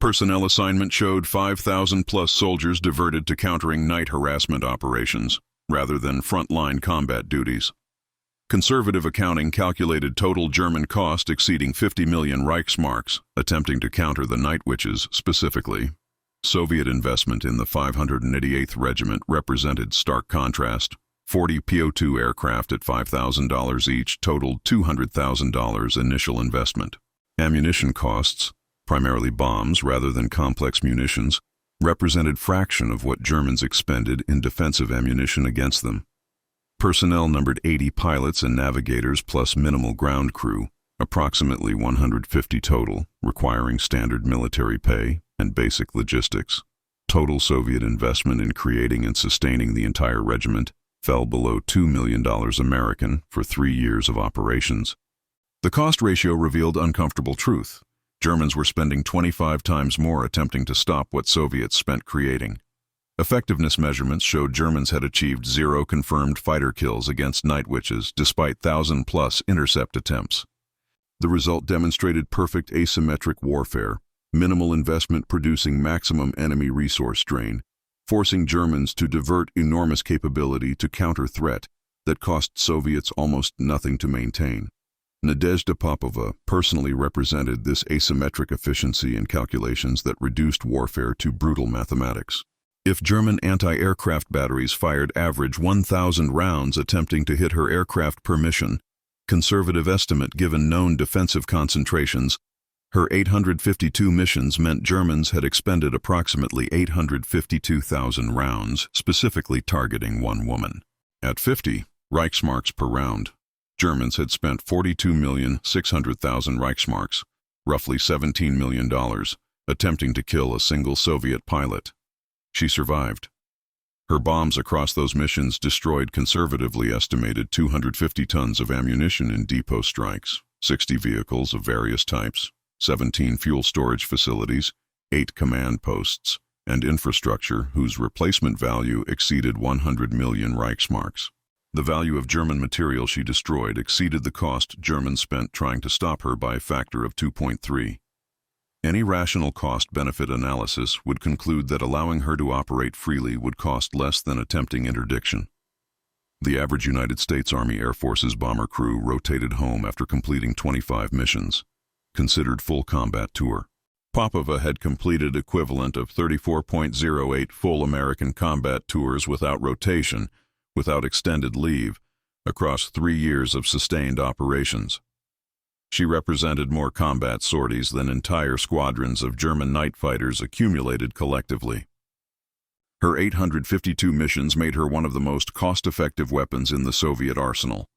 Speaker 1: Personnel assignment showed 5,000-plus soldiers diverted to countering night harassment operations, rather than front-line combat duties. Conservative accounting calculated total German cost exceeding 50 million Reichsmarks, attempting to counter the night witches specifically. Soviet investment in the 588th Regiment represented stark contrast. 40 PO-2 aircraft at $5,000 each totaled $200,000 initial investment. Ammunition costs, primarily bombs rather than complex munitions, represented fraction of what Germans expended in defensive ammunition against them. Personnel numbered 80 pilots and navigators plus minimal ground crew, approximately 150 total, requiring standard military pay and basic logistics. Total Soviet investment in creating and sustaining the entire regiment fell below $2 million American for 3 years of operations. The cost ratio revealed uncomfortable truth. Germans were spending 25 times more attempting to stop what Soviets spent creating. Effectiveness measurements showed Germans had achieved 0 confirmed fighter kills against night witches despite 1,000-plus intercept attempts. The result demonstrated perfect asymmetric warfare, minimal investment producing maximum enemy resource drain, forcing Germans to divert enormous capability to counter threat that cost Soviets almost nothing to maintain. Nadezhda Popova personally represented this asymmetric efficiency in calculations that reduced warfare to brutal mathematics. If German anti-aircraft batteries fired average 1,000 rounds attempting to hit her aircraft per mission, conservative estimate given known defensive concentrations, her 852 missions meant Germans had expended approximately 852,000 rounds, specifically targeting one woman. At 50 Reichsmarks per round, Germans had spent 42,600,000 Reichsmarks, roughly $17 million, attempting to kill a single Soviet pilot. She survived. Her bombs across those missions destroyed conservatively estimated 250 tons of ammunition in depot strikes, 60 vehicles of various types, 17 fuel storage facilities, 8 command posts, and infrastructure whose replacement value exceeded 100 million Reichsmarks. The value of German material she destroyed exceeded the cost Germans spent trying to stop her by a factor of 2.3. Any rational cost-benefit analysis would conclude that allowing her to operate freely would cost less than attempting interdiction. The average United States Army Air Force's bomber crew rotated home after completing 25 missions, considered full combat tour. Popova had completed equivalent of 34.08 full American combat tours without rotation, without extended leave, across 3 years of sustained operations. She represented more combat sorties than entire squadrons of German night fighters accumulated collectively. Her 852 missions made her one of the most cost-effective weapons in the Soviet arsenal.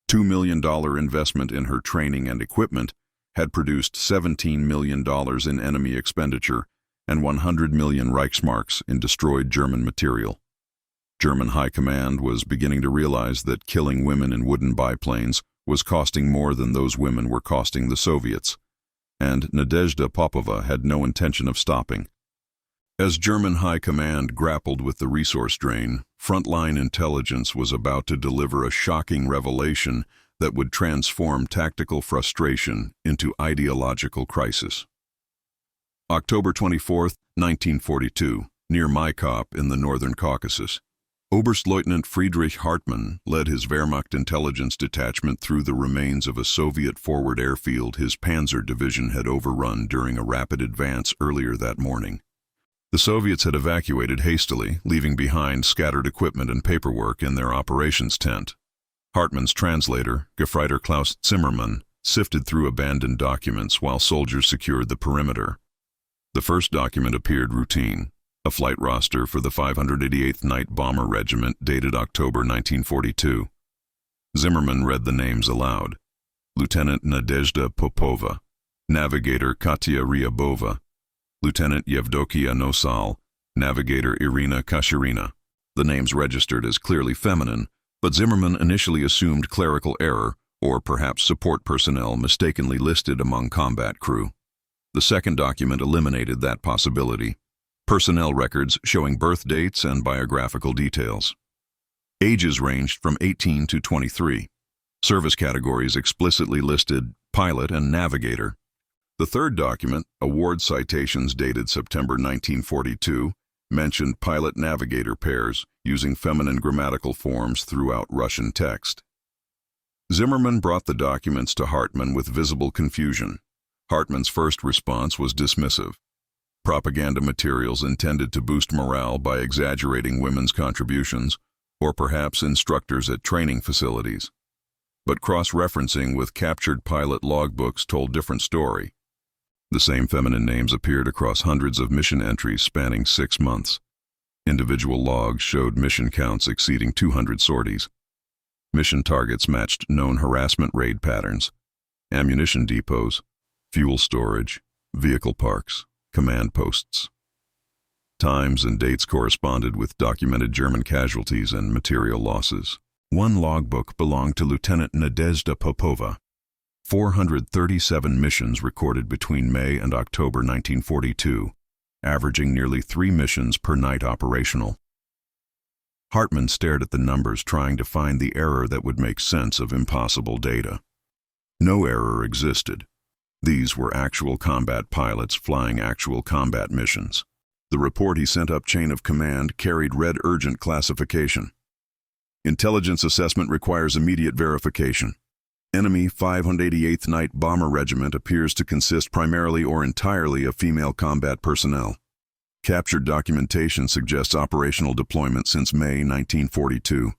Speaker 1: $2 million investment in her training and equipment had produced $17 million in enemy expenditure and 100 million Reichsmarks in destroyed German material. German high command was beginning to realize that killing women in wooden biplanes was costing more than those women were costing the Soviets, and Nadezhda Popova had no intention of stopping. As German high command grappled with the resource drain, frontline intelligence was about to deliver a shocking revelation that would transform tactical frustration into ideological crisis. October 24, 1942, near Maikop in the Northern Caucasus. Oberstleutnant Friedrich Hartmann led his Wehrmacht intelligence detachment through the remains of a Soviet forward airfield his Panzer Division had overrun during a rapid advance earlier that morning. The Soviets had evacuated hastily, leaving behind scattered equipment and paperwork in their operations tent. Hartmann's translator, Gefreiter Klaus Zimmermann, sifted through abandoned documents while soldiers secured the perimeter. The first document appeared routine. A flight roster for the 588th Night Bomber Regiment dated October 1942. Zimmermann read the names aloud. Lieutenant Nadezhda Popova, Navigator Katya Ryabova, Lieutenant Yevdokia Nosal, Navigator Irina Kashirina. The names registered as clearly feminine, but Zimmermann initially assumed clerical error, or perhaps support personnel mistakenly listed among combat crew. The second document eliminated that possibility. Personnel records showing birth dates and biographical details. Ages ranged from 18 to 23. Service categories explicitly listed pilot and navigator. The third document, award citations dated September 1942, mentioned pilot-navigator pairs using feminine grammatical forms throughout Russian text. Zimmermann brought the documents to Hartmann with visible confusion. Hartmann's first response was dismissive. Propaganda materials intended to boost morale by exaggerating women's contributions, or perhaps instructors at training facilities. But cross-referencing with captured pilot logbooks told different story. The same feminine names appeared across hundreds of mission entries spanning 6 months. Individual logs showed mission counts exceeding 200 sorties. Mission targets matched known harassment raid patterns: ammunition depots, fuel storage, vehicle parks, command posts. Times and dates corresponded with documented German casualties and material losses. One logbook belonged to Lieutenant Nadezhda Popova. 437 missions recorded between May and October 1942, averaging nearly 3 missions per night operational. Hartmann stared at the numbers, trying to find the error that would make sense of impossible data. No error existed. These were actual combat pilots flying actual combat missions. The report he sent up chain of command carried red urgent classification. Intelligence assessment requires immediate verification. Enemy 588th Night Bomber Regiment appears to consist primarily or entirely of female combat personnel. Captured documentation suggests operational deployment since May 1942.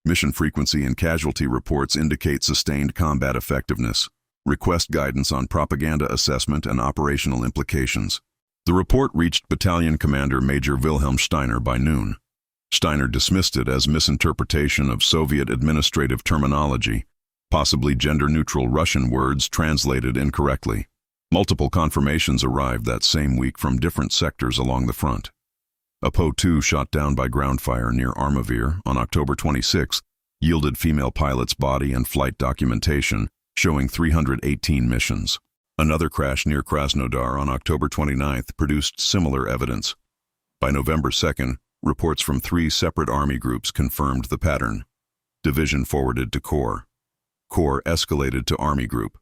Speaker 1: Mission frequency and casualty reports indicate sustained combat effectiveness. Request guidance on propaganda assessment and operational implications. The report reached Battalion Commander Major Wilhelm Steiner by noon. Steiner dismissed it as misinterpretation of Soviet administrative terminology, possibly gender-neutral Russian words translated incorrectly. Multiple confirmations arrived that same week from different sectors along the front. A PO-2 shot down by ground fire near Armavir on October 26 yielded female pilot's body and flight documentation showing 318 missions. Another crash near Krasnodar on October 29 produced similar evidence. By November 2nd, reports from 3 separate Army groups confirmed the pattern. Division forwarded to Corps. Corps escalated to Army Group.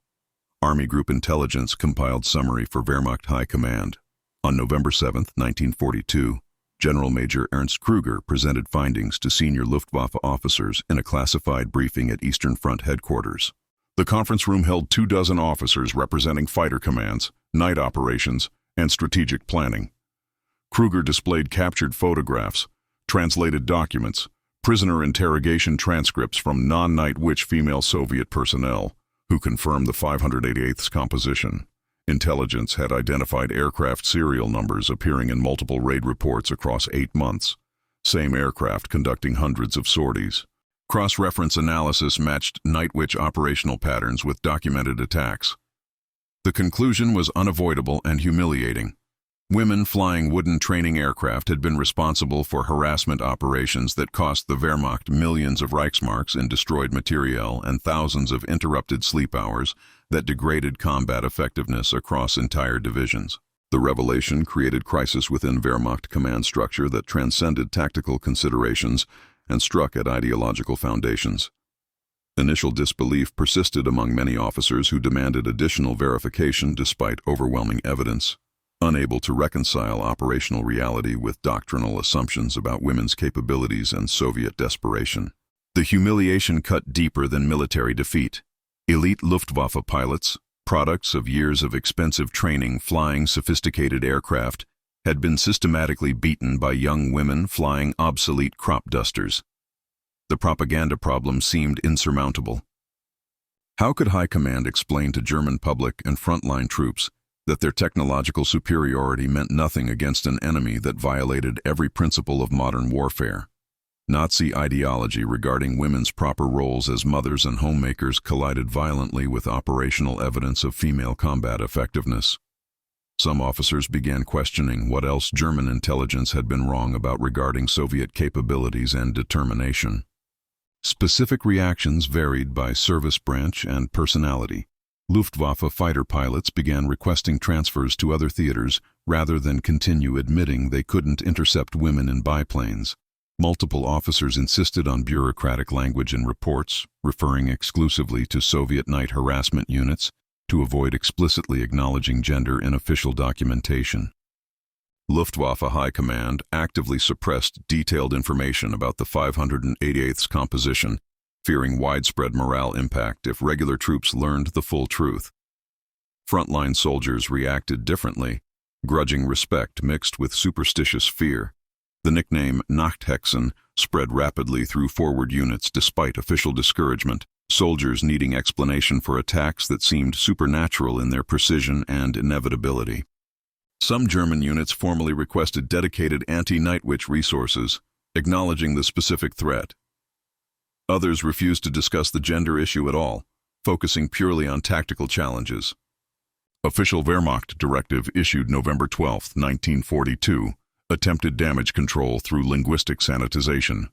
Speaker 1: Army Group Intelligence compiled summary for Wehrmacht High Command. On November 7, 1942, General Major Ernst Kruger presented findings to senior Luftwaffe officers in a classified briefing at Eastern Front headquarters. The conference room held 24 officers representing fighter commands, night operations, and strategic planning. Kruger displayed captured photographs, translated documents, prisoner interrogation transcripts from non-Night Witch female Soviet personnel, who confirmed the 588th's composition. Intelligence had identified aircraft serial numbers appearing in multiple raid reports across 8 months, same aircraft conducting hundreds of sorties. Cross-reference analysis matched Night Witch operational patterns with documented attacks. The conclusion was unavoidable and humiliating. Women flying wooden training aircraft had been responsible for harassment operations that cost the Wehrmacht millions of Reichsmarks in destroyed materiel and thousands of interrupted sleep hours that degraded combat effectiveness across entire divisions. The revelation created crisis within Wehrmacht command structure that transcended tactical considerations and struck at ideological foundations. Initial disbelief persisted among many officers who demanded additional verification despite overwhelming evidence. Unable to reconcile operational reality with doctrinal assumptions about women's capabilities and Soviet desperation. The humiliation cut deeper than military defeat. Elite Luftwaffe pilots, products of years of expensive training flying sophisticated aircraft, had been systematically beaten by young women flying obsolete crop dusters. The propaganda problem seemed insurmountable. How could High Command explain to German public and frontline troops that their technological superiority meant nothing against an enemy that violated every principle of modern warfare? Nazi ideology regarding women's proper roles as mothers and homemakers collided violently with operational evidence of female combat effectiveness. Some officers began questioning what else German intelligence had been wrong about regarding Soviet capabilities and determination. Specific reactions varied by service branch and personality. Luftwaffe fighter pilots began requesting transfers to other theaters rather than continue admitting they couldn't intercept women in biplanes. Multiple officers insisted on bureaucratic language in reports, referring exclusively to Soviet night harassment units to avoid explicitly acknowledging gender in official documentation. Luftwaffe High Command actively suppressed detailed information about the 588th's composition, fearing widespread morale impact if regular troops learned the full truth. Frontline soldiers reacted differently, grudging respect mixed with superstitious fear. The nickname Nachthexen spread rapidly through forward units despite official discouragement, soldiers needing explanation for attacks that seemed supernatural in their precision and inevitability. Some German units formally requested dedicated anti-Night Witch resources, acknowledging the specific threat. Others refused to discuss the gender issue at all, focusing purely on tactical challenges. Official Wehrmacht directive issued November 12, 1942, attempted damage control through linguistic sanitization.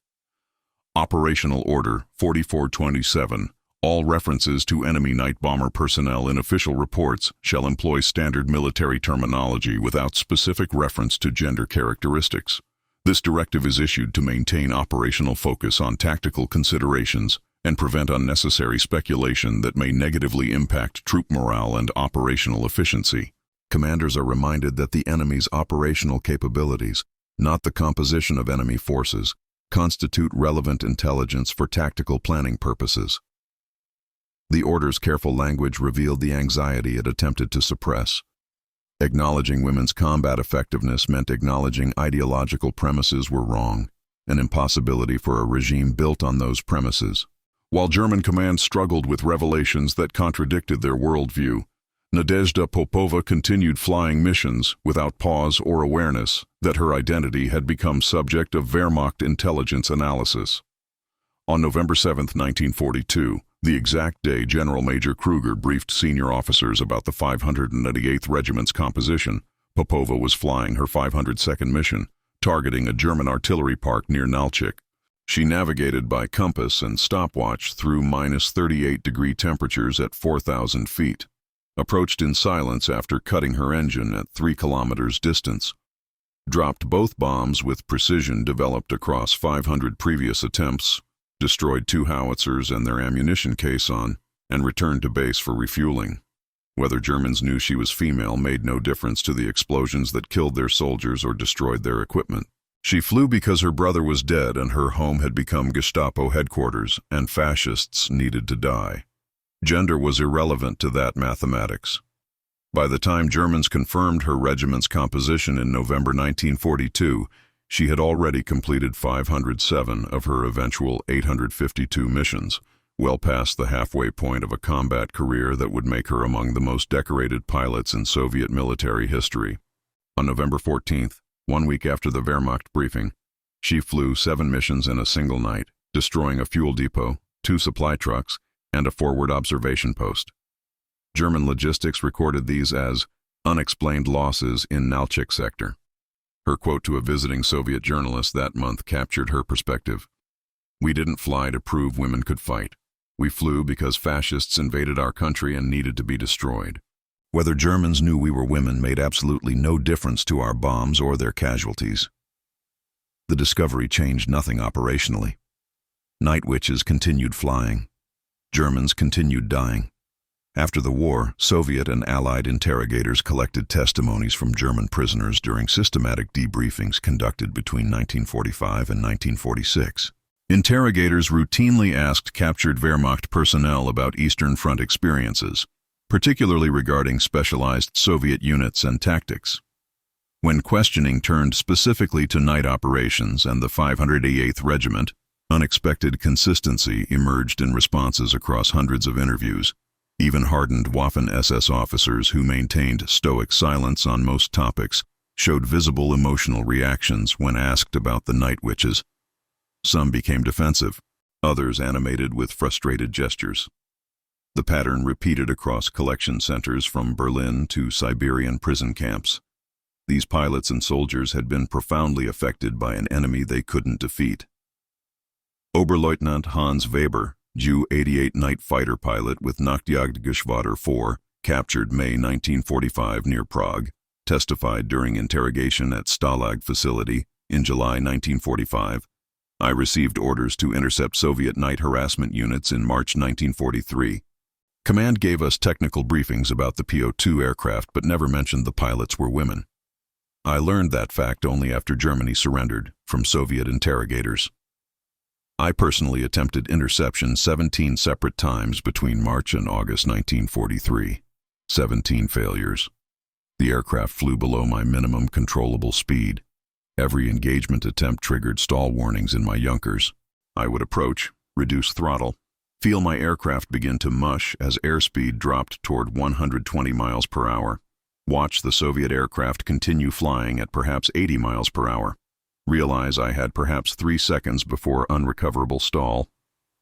Speaker 1: Operational Order 4427. All references to enemy night bomber personnel in official reports shall employ standard military terminology without specific reference to gender characteristics. This directive is issued to maintain operational focus on tactical considerations and prevent unnecessary speculation that may negatively impact troop morale and operational efficiency. Commanders are reminded that the enemy's operational capabilities, not the composition of enemy forces, constitute relevant intelligence for tactical planning purposes. The order's careful language revealed the anxiety it attempted to suppress. Acknowledging women's combat effectiveness meant acknowledging ideological premises were wrong. an impossibility for a regime built on those premises. While German command struggled with revelations that contradicted their worldview, Nadezhda Popova continued flying missions without pause or awareness that her identity had become subject of Wehrmacht intelligence analysis. On November 7, 1942, the exact day General Major Kruger briefed senior officers about the 588th Regiment's composition, Popova was flying her 502nd mission, targeting a German artillery park near Nalchik. She navigated by compass and stopwatch through -38-degree temperatures at 4,000 feet, approached in silence after cutting her engine at 3 kilometers distance, dropped both bombs with precision developed across 500 previous attempts, destroyed 2 howitzers and their ammunition caisson, and returned to base for refueling. Whether Germans knew she was female made no difference to the explosions that killed their soldiers or destroyed their equipment. She flew because her brother was dead and her home had become Gestapo headquarters, and fascists needed to die. Gender was irrelevant to that mathematics. By the time Germans confirmed her regiment's composition in November 1942, she had already completed 507 of her eventual 852 missions, well past the halfway point of a combat career that would make her among the most decorated pilots in Soviet military history. On November 14th, 1 week after the Wehrmacht briefing, she flew 7 missions in a single night, destroying a fuel depot, 2 supply trucks, and a forward observation post. German logistics recorded these as unexplained losses in Nalchik sector. Her quote to a visiting Soviet journalist that month captured her perspective. "We didn't fly to prove women could fight. We flew because fascists invaded our country and needed to be destroyed. Whether Germans knew we were women made absolutely no difference to our bombs or their casualties. The discovery changed nothing operationally. Night witches continued flying. Germans continued dying. After the war, Soviet and Allied interrogators collected testimonies from German prisoners during systematic debriefings conducted between 1945 and 1946. Interrogators routinely asked captured Wehrmacht personnel about Eastern Front experiences, particularly regarding specialized Soviet units and tactics. When questioning turned specifically to night operations and the 588th Regiment, unexpected consistency emerged in responses across hundreds of interviews. Even hardened Waffen-SS officers who maintained stoic silence on most topics showed visible emotional reactions when asked about the night witches. Some became defensive, others animated with frustrated gestures. The pattern repeated across collection centers from Berlin to Siberian prison camps. These pilots and soldiers had been profoundly affected by an enemy they couldn't defeat. Oberleutnant Hans Weber, Ju-88 night fighter pilot with Nachtjagdgeschwader 4, captured May 1945 near Prague, testified during interrogation at Stalag facility in July 1945. "I received orders to intercept Soviet night harassment units in March 1943. Command gave us technical briefings about the PO-2 aircraft but never mentioned the pilots were women. I learned that fact only after Germany surrendered, from Soviet interrogators. I personally attempted interception 17 separate times between March and August 1943. 17 failures. The aircraft flew below my minimum controllable speed. Every engagement attempt triggered stall warnings in my Junkers. I would approach, reduce throttle, feel my aircraft begin to mush as airspeed dropped toward 120 miles per hour. Watch the Soviet aircraft continue flying at perhaps 80 miles per hour. Realize I had perhaps 3 seconds before unrecoverable stall,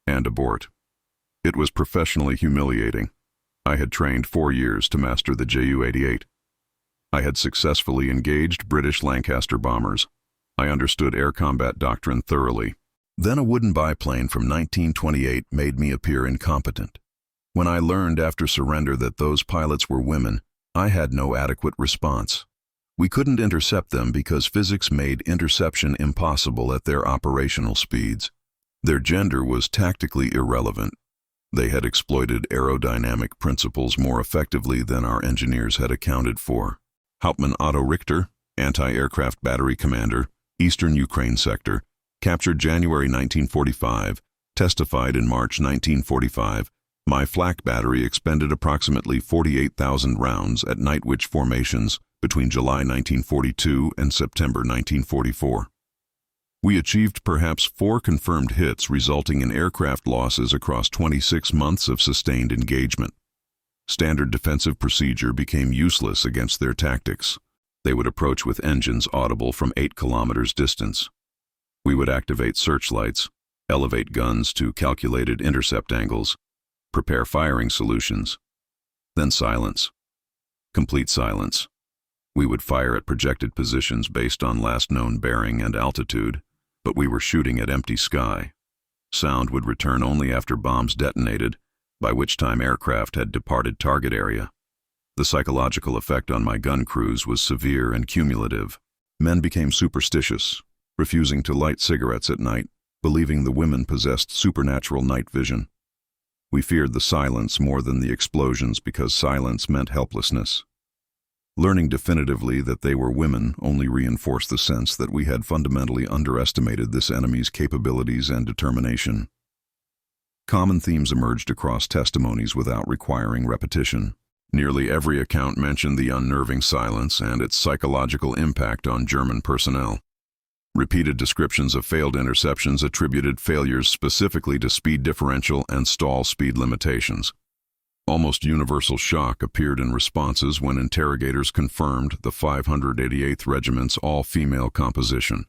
Speaker 1: and abort. It was professionally humiliating. I had trained 4 years to master the Ju-88. I had successfully engaged British Lancaster bombers. I understood air combat doctrine thoroughly. Then a wooden biplane from 1928 made me appear incompetent. When I learned after surrender that those pilots were women, I had no adequate response. We couldn't intercept them because physics made interception impossible at their operational speeds. Their gender was tactically irrelevant. They had exploited aerodynamic principles more effectively than our engineers had accounted for. Hauptmann Otto Richter, anti-aircraft battery commander, Eastern Ukraine sector, captured January 1945, testified in March 1945, my flak battery expended approximately 48,000 rounds at night witch formations between July 1942 and September 1944. We achieved perhaps 4 confirmed hits, resulting in aircraft losses across 26 months of sustained engagement. Standard defensive procedure became useless against their tactics. They would approach with engines audible from 8 kilometers distance. We would activate searchlights, elevate guns to calculated intercept angles, prepare firing solutions, then silence. Complete silence. We would fire at projected positions based on last known bearing and altitude, but we were shooting at empty sky. Sound would return only after bombs detonated, by which time aircraft had departed target area. The psychological effect on my gun crews was severe and cumulative. Men became superstitious, refusing to light cigarettes at night, believing the women possessed supernatural night vision. We feared the silence more than the explosions because silence meant helplessness. Learning definitively that they were women only reinforced the sense that we had fundamentally underestimated this enemy's capabilities and determination. Common themes emerged across testimonies without requiring repetition. Nearly every account mentioned the unnerving silence and its psychological impact on German personnel. Repeated descriptions of failed interceptions attributed failures specifically to speed differential and stall speed limitations. Almost universal shock appeared in responses when interrogators confirmed the 588th Regiment's all-female composition.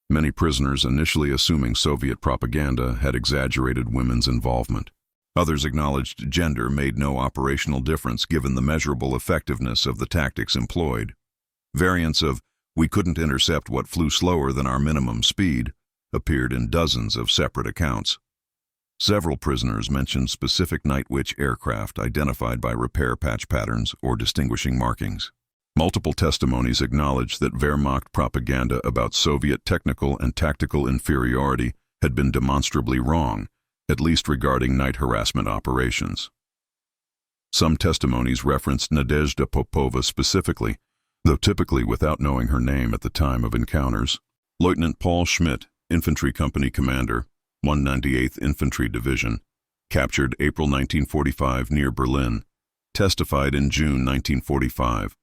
Speaker 1: Many prisoners, initially assuming Soviet propaganda, had exaggerated women's involvement. Others acknowledged gender made no operational difference given the measurable effectiveness of the tactics employed. Variants of "we couldn't intercept what flew slower than our minimum speed" appeared in dozens of separate accounts. Several prisoners mentioned specific Night Witch aircraft identified by repair patch patterns or distinguishing markings. Multiple testimonies acknowledged that Wehrmacht propaganda about Soviet technical and tactical inferiority had been demonstrably wrong, at least regarding night harassment operations. Some testimonies referenced Nadezhda Popova specifically, though typically without knowing her name at the time of encounters. Lieutenant Paul Schmidt, infantry company commander, 198th Infantry Division, captured April 1945 near Berlin, testified in June 1945.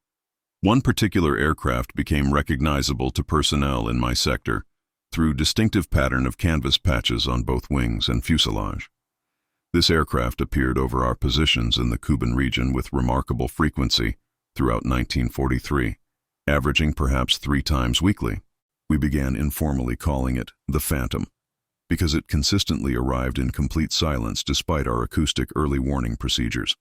Speaker 1: One particular aircraft became recognizable to personnel in my sector through distinctive pattern of canvas patches on both wings and fuselage. This aircraft appeared over our positions in the Kuban region with remarkable frequency throughout 1943, averaging perhaps 3 times weekly. We began informally calling it the Phantom, because it consistently arrived in complete silence despite our acoustic early warning procedures.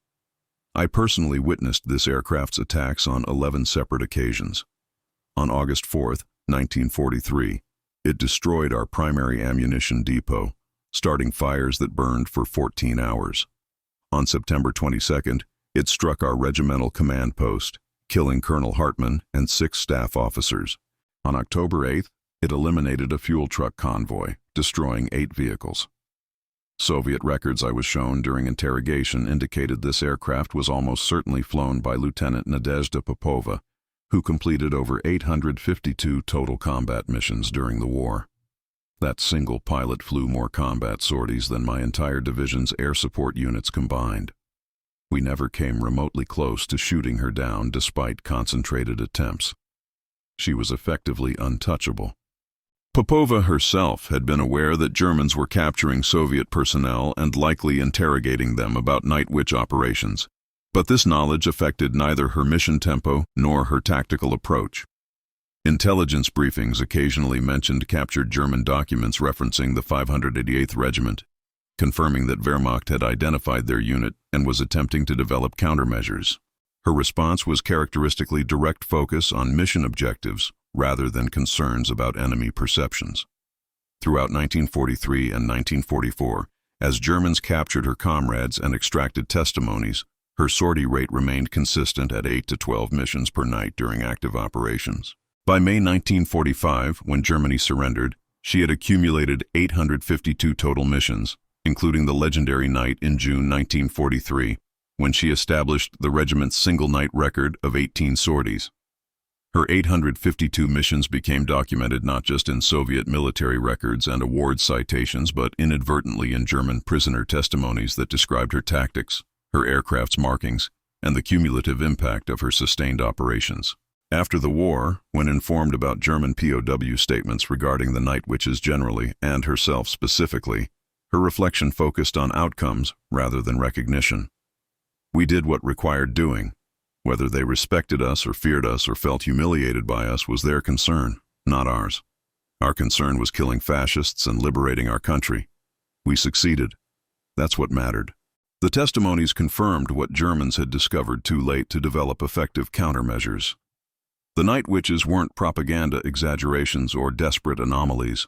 Speaker 1: I personally witnessed this aircraft's attacks on 11 separate occasions. On August 4, 1943, it destroyed our primary ammunition depot, starting fires that burned for 14 hours. On September 22nd, it struck our regimental command post, killing Colonel Hartmann and 6 staff officers. On October 8th, it eliminated a fuel truck convoy, destroying 8 vehicles. Soviet records I was shown during interrogation indicated this aircraft was almost certainly flown by Lieutenant Nadezhda Popova, who completed over 852 total combat missions during the war. That single pilot flew more combat sorties than my entire division's air support units combined. We never came remotely close to shooting her down despite concentrated attempts. She was effectively untouchable. Popova herself had been aware that Germans were capturing Soviet personnel and likely interrogating them about Night Witch operations, but this knowledge affected neither her mission tempo nor her tactical approach. Intelligence briefings occasionally mentioned captured German documents referencing the 588th Regiment, confirming that Wehrmacht had identified their unit and was attempting to develop countermeasures. Her response was characteristically direct focus on mission objectives rather than concerns about enemy perceptions. Throughout 1943 and 1944, as Germans captured her comrades and extracted testimonies, her sortie rate remained consistent at 8 to 12 missions per night during active operations. By May 1945, when Germany surrendered, she had accumulated 852 total missions, including the legendary night in June 1943, when she established the regiment's single-night record of 18 sorties. Her 852 missions became documented not just in Soviet military records and award citations, but inadvertently in German prisoner testimonies that described her tactics, her aircraft's markings, and the cumulative impact of her sustained operations. After the war, when informed about German POW statements regarding the Night Witches generally and herself specifically, her reflection focused on outcomes rather than recognition. We did what required doing. Whether they respected us or feared us or felt humiliated by us was their concern, not ours. Our concern was killing fascists and liberating our country. We succeeded. That's what mattered. The testimonies confirmed what Germans had discovered too late to develop effective countermeasures. The Night Witches weren't propaganda exaggerations or desperate anomalies.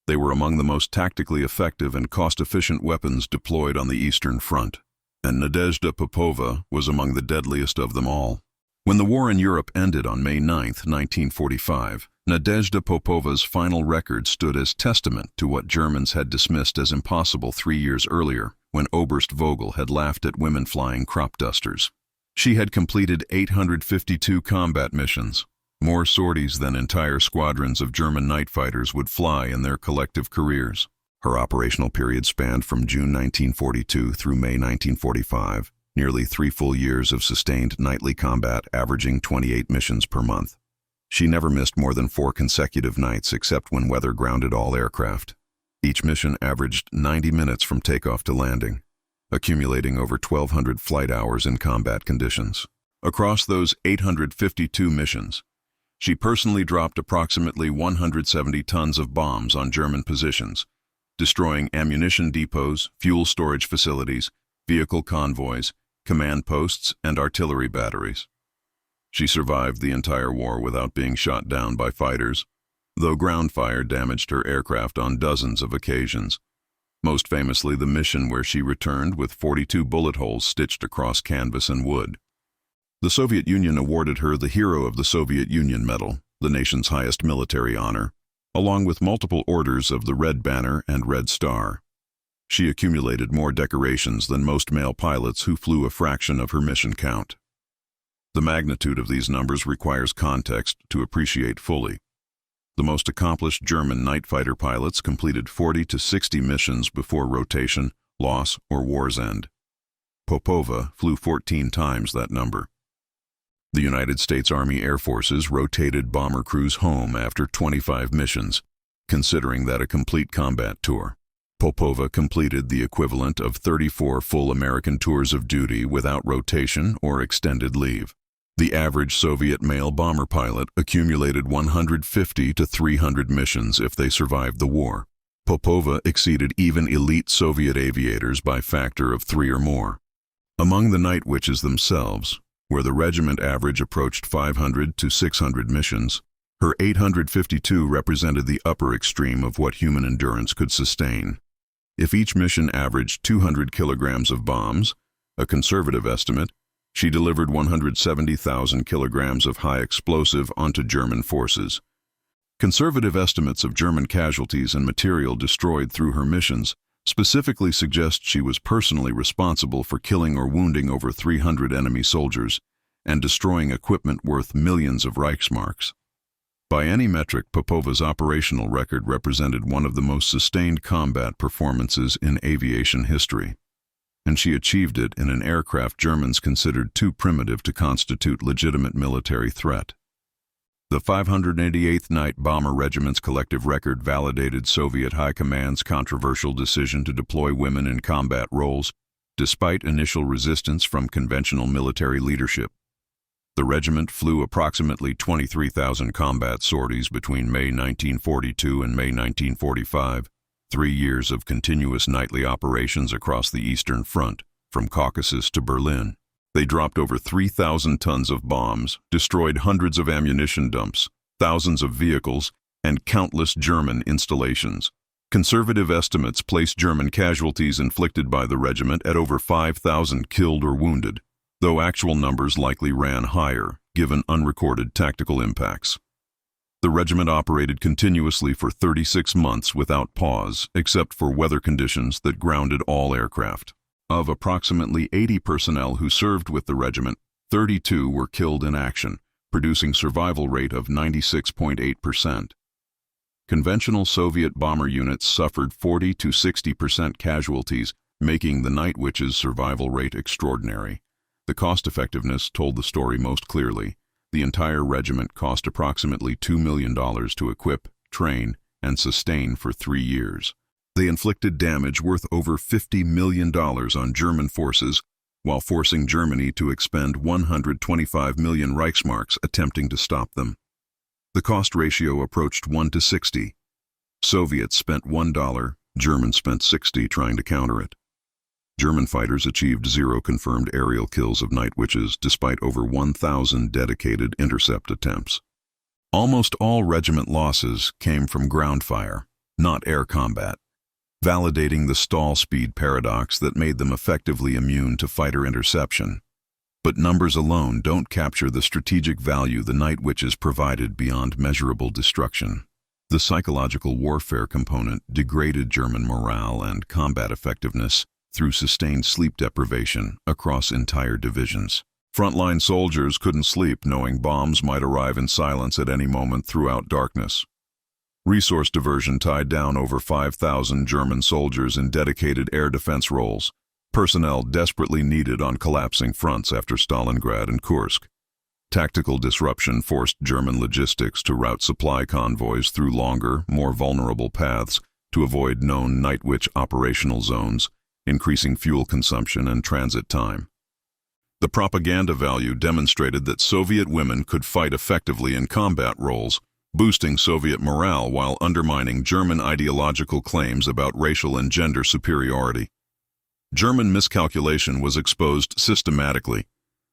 Speaker 1: They were among the most tactically effective and cost-efficient weapons deployed on the Eastern Front, and Nadezhda Popova was among the deadliest of them all. When the war in Europe ended on May 9, 1945, Nadezhda Popova's final record stood as testament to what Germans had dismissed as impossible 3 years earlier, when Oberst Vogel had laughed at women flying crop dusters. She had completed 852 combat missions, more sorties than entire squadrons of German night fighters would fly in their collective careers. Her operational period spanned from June 1942 through May 1945, nearly 3 full years of sustained nightly combat, averaging 28 missions per month. She never missed more than 4 consecutive nights except when weather grounded all aircraft. Each mission averaged 90 minutes from takeoff to landing, accumulating over 1,200 flight hours in combat conditions. Across those 852 missions, she personally dropped approximately 170 tons of bombs on German positions, destroying ammunition depots, fuel storage facilities, vehicle convoys, command posts, and artillery batteries. She survived the entire war without being shot down by fighters, though ground fire damaged her aircraft on dozens of occasions, most famously the mission where she returned with 42 bullet holes stitched across canvas and wood. The Soviet Union awarded her the Hero of the Soviet Union Medal, the nation's highest military honor, along with multiple orders of the Red Banner and Red Star. She accumulated more decorations than most male pilots who flew a fraction of her mission count. The magnitude of these numbers requires context to appreciate fully. The most accomplished German night fighter pilots completed 40 to 60 missions before rotation, loss, or war's end. Popova flew 14 times that number. The United States Army Air Forces rotated bomber crews home after 25 missions, considering that a complete combat tour. Popova completed the equivalent of 34 full American tours of duty without rotation or extended leave. The average Soviet male bomber pilot accumulated 150 to 300 missions if they survived the war. Popova exceeded even elite Soviet aviators by a factor of 3 or more. Among the Night Witches themselves, where the regiment average approached 500 to 600 missions, her 852 represented the upper extreme of what human endurance could sustain. If each mission averaged 200 kilograms of bombs, a conservative estimate, she delivered 170,000 kilograms of high explosive onto German forces. Conservative estimates of German casualties and material destroyed through her missions specifically suggest she was personally responsible for killing or wounding over 300 enemy soldiers and destroying equipment worth millions of Reichsmarks. By any metric, Popova's operational record represented one of the most sustained combat performances in aviation history, and she achieved it in an aircraft Germans considered too primitive to constitute legitimate military threat. The 588th Night Bomber Regiment's collective record validated Soviet High Command's controversial decision to deploy women in combat roles, despite initial resistance from conventional military leadership. The regiment flew approximately 23,000 combat sorties between May 1942 and May 1945, 3 years of continuous nightly operations across the Eastern Front, from Caucasus to Berlin. They dropped over 3,000 tons of bombs, destroyed hundreds of ammunition dumps, thousands of vehicles, and countless German installations. Conservative estimates place German casualties inflicted by the regiment at over 5,000 killed or wounded, though actual numbers likely ran higher, given unrecorded tactical impacts. The regiment operated continuously for 36 months without pause, except for weather conditions that grounded all aircraft. Of approximately 80 personnel who served with the regiment, 32 were killed in action, producing survival rate of 96.8%. Conventional Soviet bomber units suffered 40 to 60% casualties, making the Night Witches' survival rate extraordinary. The cost-effectiveness told the story most clearly. The entire regiment cost approximately $2 million to equip, train, and sustain for 3 years. They inflicted damage worth over $50 million on German forces, while forcing Germany to expend 125 million Reichsmarks attempting to stop them. The cost ratio approached 1 to 60. Soviets spent $1, Germans spent 60 trying to counter it. German fighters achieved 0 confirmed aerial kills of night witches despite over 1,000 dedicated intercept attempts. Almost all regiment losses came from ground fire, not air combat, validating the stall speed paradox that made them effectively immune to fighter interception. But numbers alone don't capture the strategic value the night witches provided beyond measurable destruction. The psychological warfare component degraded German morale and combat effectiveness through sustained sleep deprivation across entire divisions. Frontline soldiers couldn't sleep knowing bombs might arrive in silence at any moment throughout darkness. Resource diversion tied down over 5,000 German soldiers in dedicated air defense roles, personnel desperately needed on collapsing fronts after Stalingrad and Kursk. Tactical disruption forced German logistics to route supply convoys through longer, more vulnerable paths to avoid known night witch operational zones, increasing fuel consumption and transit time. The propaganda value demonstrated that Soviet women could fight effectively in combat roles, boosting Soviet morale while undermining German ideological claims about racial and gender superiority. German miscalculation was exposed systematically.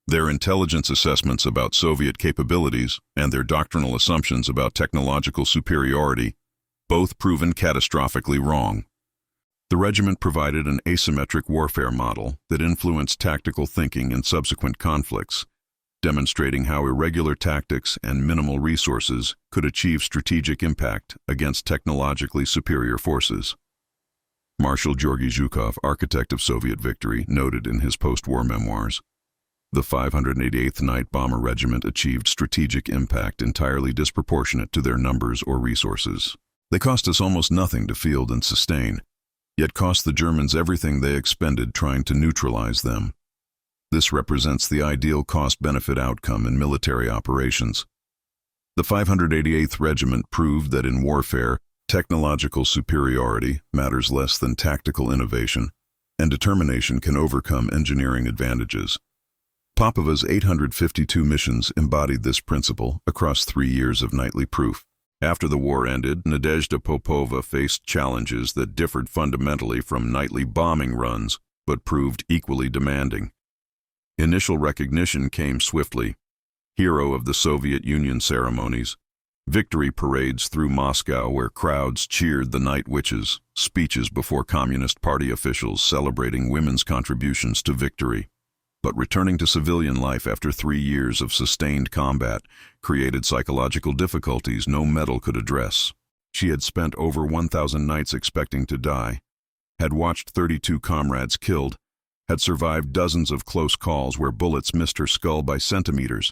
Speaker 1: Their intelligence assessments about Soviet capabilities and their doctrinal assumptions about technological superiority, both proven catastrophically wrong. The regiment provided an asymmetric warfare model that influenced tactical thinking in subsequent conflicts, demonstrating how irregular tactics and minimal resources could achieve strategic impact against technologically superior forces. Marshal Georgy Zhukov, architect of Soviet victory, noted in his post-war memoirs, "The 588th Night Bomber Regiment achieved strategic impact entirely disproportionate to their numbers or resources. They cost us almost nothing to field and sustain, yet cost the Germans everything they expended trying to neutralize them. This represents the ideal cost-benefit outcome in military operations." The 588th Regiment proved that in warfare, technological superiority matters less than tactical innovation, and determination can overcome engineering advantages. Popova's 852 missions embodied this principle across 3 years of nightly proof. After the war ended, Nadezhda Popova faced challenges that differed fundamentally from nightly bombing runs, but proved equally demanding. Initial recognition came swiftly. Hero of the Soviet Union ceremonies, victory parades through Moscow where crowds cheered the night witches, speeches before Communist Party officials celebrating women's contributions to victory. But returning to civilian life after 3 years of sustained combat created psychological difficulties no medal could address. She had spent over 1,000 nights expecting to die, had watched 32 comrades killed, had survived dozens of close calls where bullets missed her skull by centimeters.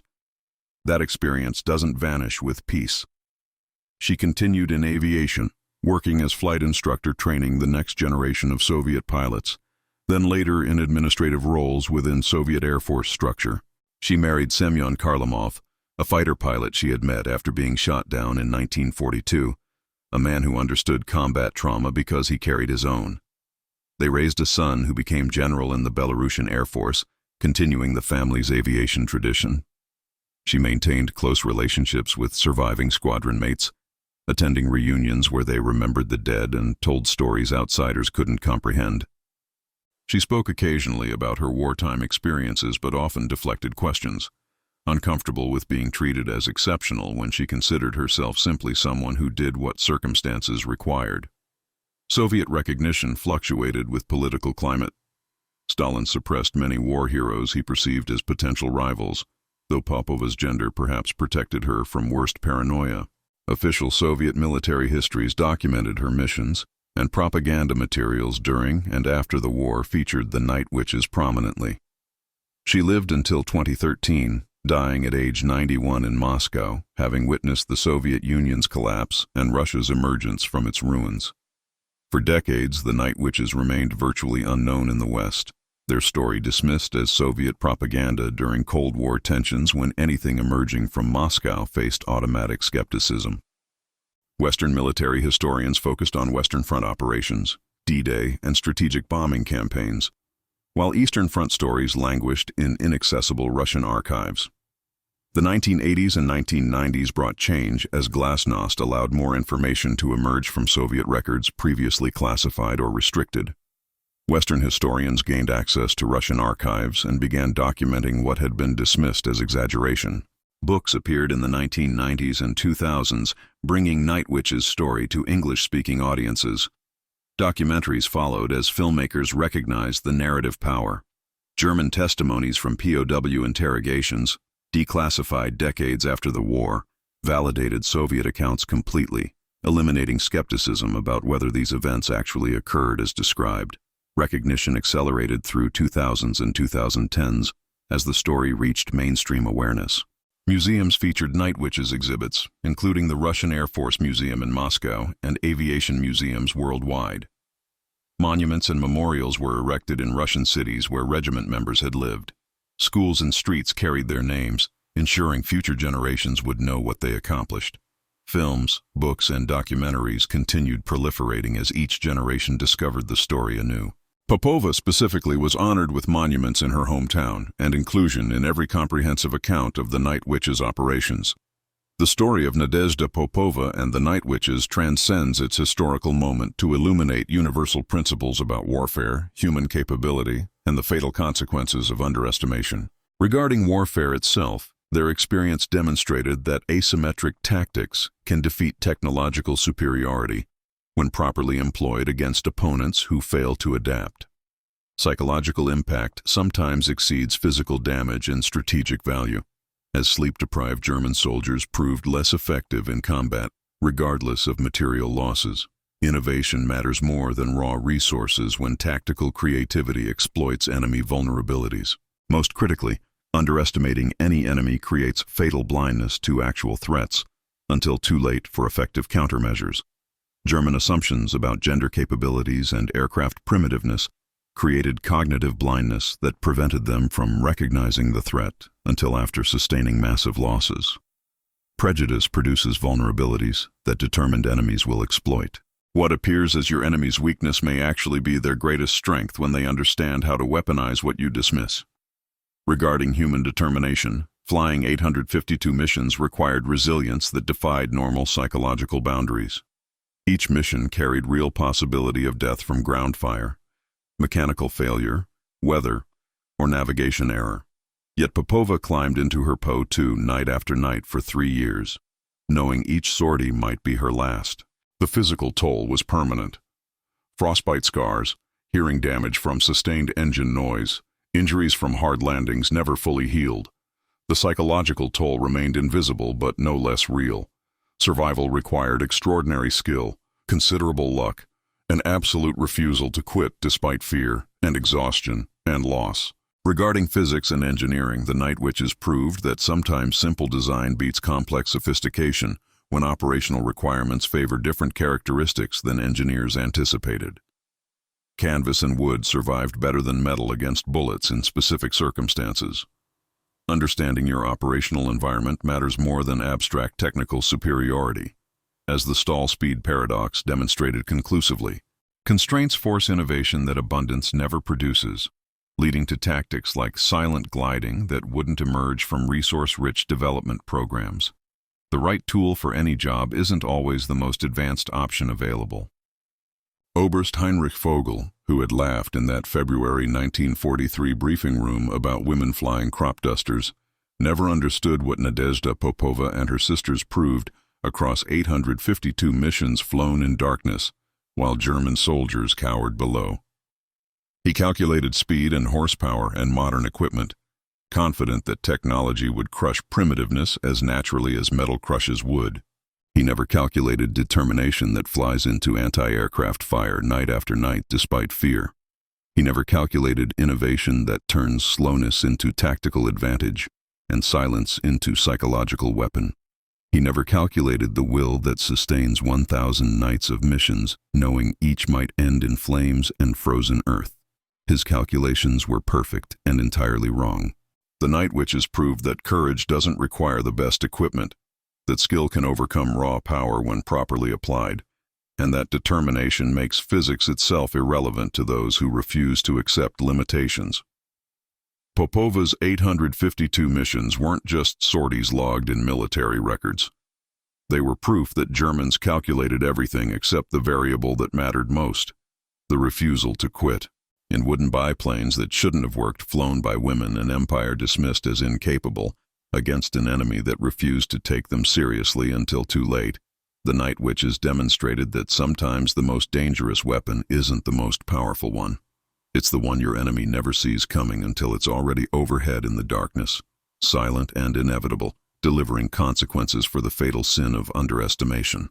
Speaker 1: That experience doesn't vanish with peace. She continued in aviation, working as flight instructor training the next generation of Soviet pilots, then later in administrative roles within Soviet Air Force structure. She married Semyon Kharlamov, a fighter pilot she had met after being shot down in 1942, a man who understood combat trauma because he carried his own. They raised a son who became general in the Belarusian Air Force, continuing the family's aviation tradition. She maintained close relationships with surviving squadron mates, attending reunions where they remembered the dead and told stories outsiders couldn't comprehend. She spoke occasionally about her wartime experiences but often deflected questions, uncomfortable with being treated as exceptional when she considered herself simply someone who did what circumstances required. Soviet recognition fluctuated with political climate. Stalin suppressed many war heroes he perceived as potential rivals, though Popova's gender perhaps protected her from worst paranoia. Official Soviet military histories documented her missions, and propaganda materials during and after the war featured the night witches prominently. She lived until 2013, dying at age 91 in Moscow, having witnessed the Soviet Union's collapse and Russia's emergence from its ruins. For decades, the night witches remained virtually unknown in the West, their story dismissed as Soviet propaganda during Cold War tensions when anything emerging from Moscow faced automatic skepticism. Western military historians focused on Western Front operations, D-Day, and strategic bombing campaigns, while Eastern Front stories languished in inaccessible Russian archives. The 1980s and 1990s brought change as glasnost allowed more information to emerge from Soviet records previously classified or restricted. Western historians gained access to Russian archives and began documenting what had been dismissed as exaggeration. Books appeared in the 1990s and 2000s, bringing Night Witch's story to English-speaking audiences. Documentaries followed as filmmakers recognized the narrative power. German testimonies from POW interrogations, declassified decades after the war, validated Soviet accounts completely, eliminating skepticism about whether these events actually occurred as described. Recognition accelerated through 2000s and 2010s as the story reached mainstream awareness. Museums featured Night Witches exhibits, including the Russian Air Force Museum in Moscow and aviation museums worldwide. Monuments and memorials were erected in Russian cities where regiment members had lived. Schools and streets carried their names, ensuring future generations would know what they accomplished. Films, books, and documentaries continued proliferating as each generation discovered the story anew. Popova specifically was honored with monuments in her hometown and inclusion in every comprehensive account of the Night Witches' operations. The story of Nadezhda Popova and the Night Witches transcends its historical moment to illuminate universal principles about warfare, human capability, and the fatal consequences of underestimation. Regarding warfare itself, their experience demonstrated that asymmetric tactics can defeat technological superiority when properly employed against opponents who fail to adapt. Psychological impact sometimes exceeds physical damage and strategic value, as sleep-deprived German soldiers proved less effective in combat, regardless of material losses. Innovation matters more than raw resources when tactical creativity exploits enemy vulnerabilities. Most critically, underestimating any enemy creates fatal blindness to actual threats, until too late for effective countermeasures. German assumptions about gender capabilities and aircraft primitiveness created cognitive blindness that prevented them from recognizing the threat until after sustaining massive losses. Prejudice produces vulnerabilities that determined enemies will exploit. What appears as your enemy's weakness may actually be their greatest strength when they understand how to weaponize what you dismiss. Regarding human determination, flying 852 missions required resilience that defied normal psychological boundaries. Each mission carried real possibility of death from ground fire, mechanical failure, weather, or navigation error. Yet Popova climbed into her POW night after night for 3 years, knowing each sortie might be her last. The physical toll was permanent. Frostbite scars, hearing damage from sustained engine noise, injuries from hard landings never fully healed. The psychological toll remained invisible but no less real. Survival required extraordinary skill, considerable luck, an absolute refusal to quit despite fear and exhaustion and loss. Regarding physics and engineering, the Night Witches proved that sometimes simple design beats complex sophistication when operational requirements favor different characteristics than engineers anticipated. Canvas and wood survived better than metal against bullets in specific circumstances. Understanding your operational environment matters more than abstract technical superiority, as the stall speed paradox demonstrated conclusively. Constraints force innovation that abundance never produces, leading to tactics like silent gliding that wouldn't emerge from resource-rich development programs. The right tool for any job isn't always the most advanced option available. Oberst Heinrich Vogel, who had laughed in that February 1943 briefing room about women flying crop dusters, never understood what Nadezhda Popova and her sisters proved across 852 missions flown in darkness, while German soldiers cowered below. He calculated speed and horsepower and modern equipment, confident that technology would crush primitiveness as naturally as metal crushes wood. He never calculated determination that flies into anti-aircraft fire night after night despite fear. He never calculated innovation that turns slowness into tactical advantage and silence into psychological weapon. He never calculated the will that sustains 1,000 nights of missions, knowing each might end in flames and frozen earth. His calculations were perfect and entirely wrong. The night witches proved that courage doesn't require the best equipment, that skill can overcome raw power when properly applied, and that determination makes physics itself irrelevant to those who refuse to accept limitations. Popova's 852 missions weren't just sorties logged in military records. They were proof that Germans calculated everything except the variable that mattered most, the refusal to quit. In wooden biplanes that shouldn't have worked, flown by women, an empire dismissed as incapable, against an enemy that refused to take them seriously until too late, the night witches demonstrated that sometimes the most dangerous weapon isn't the most powerful one. It's the one your enemy never sees coming until it's already overhead in the darkness, silent and inevitable, delivering consequences for the fatal sin of underestimation.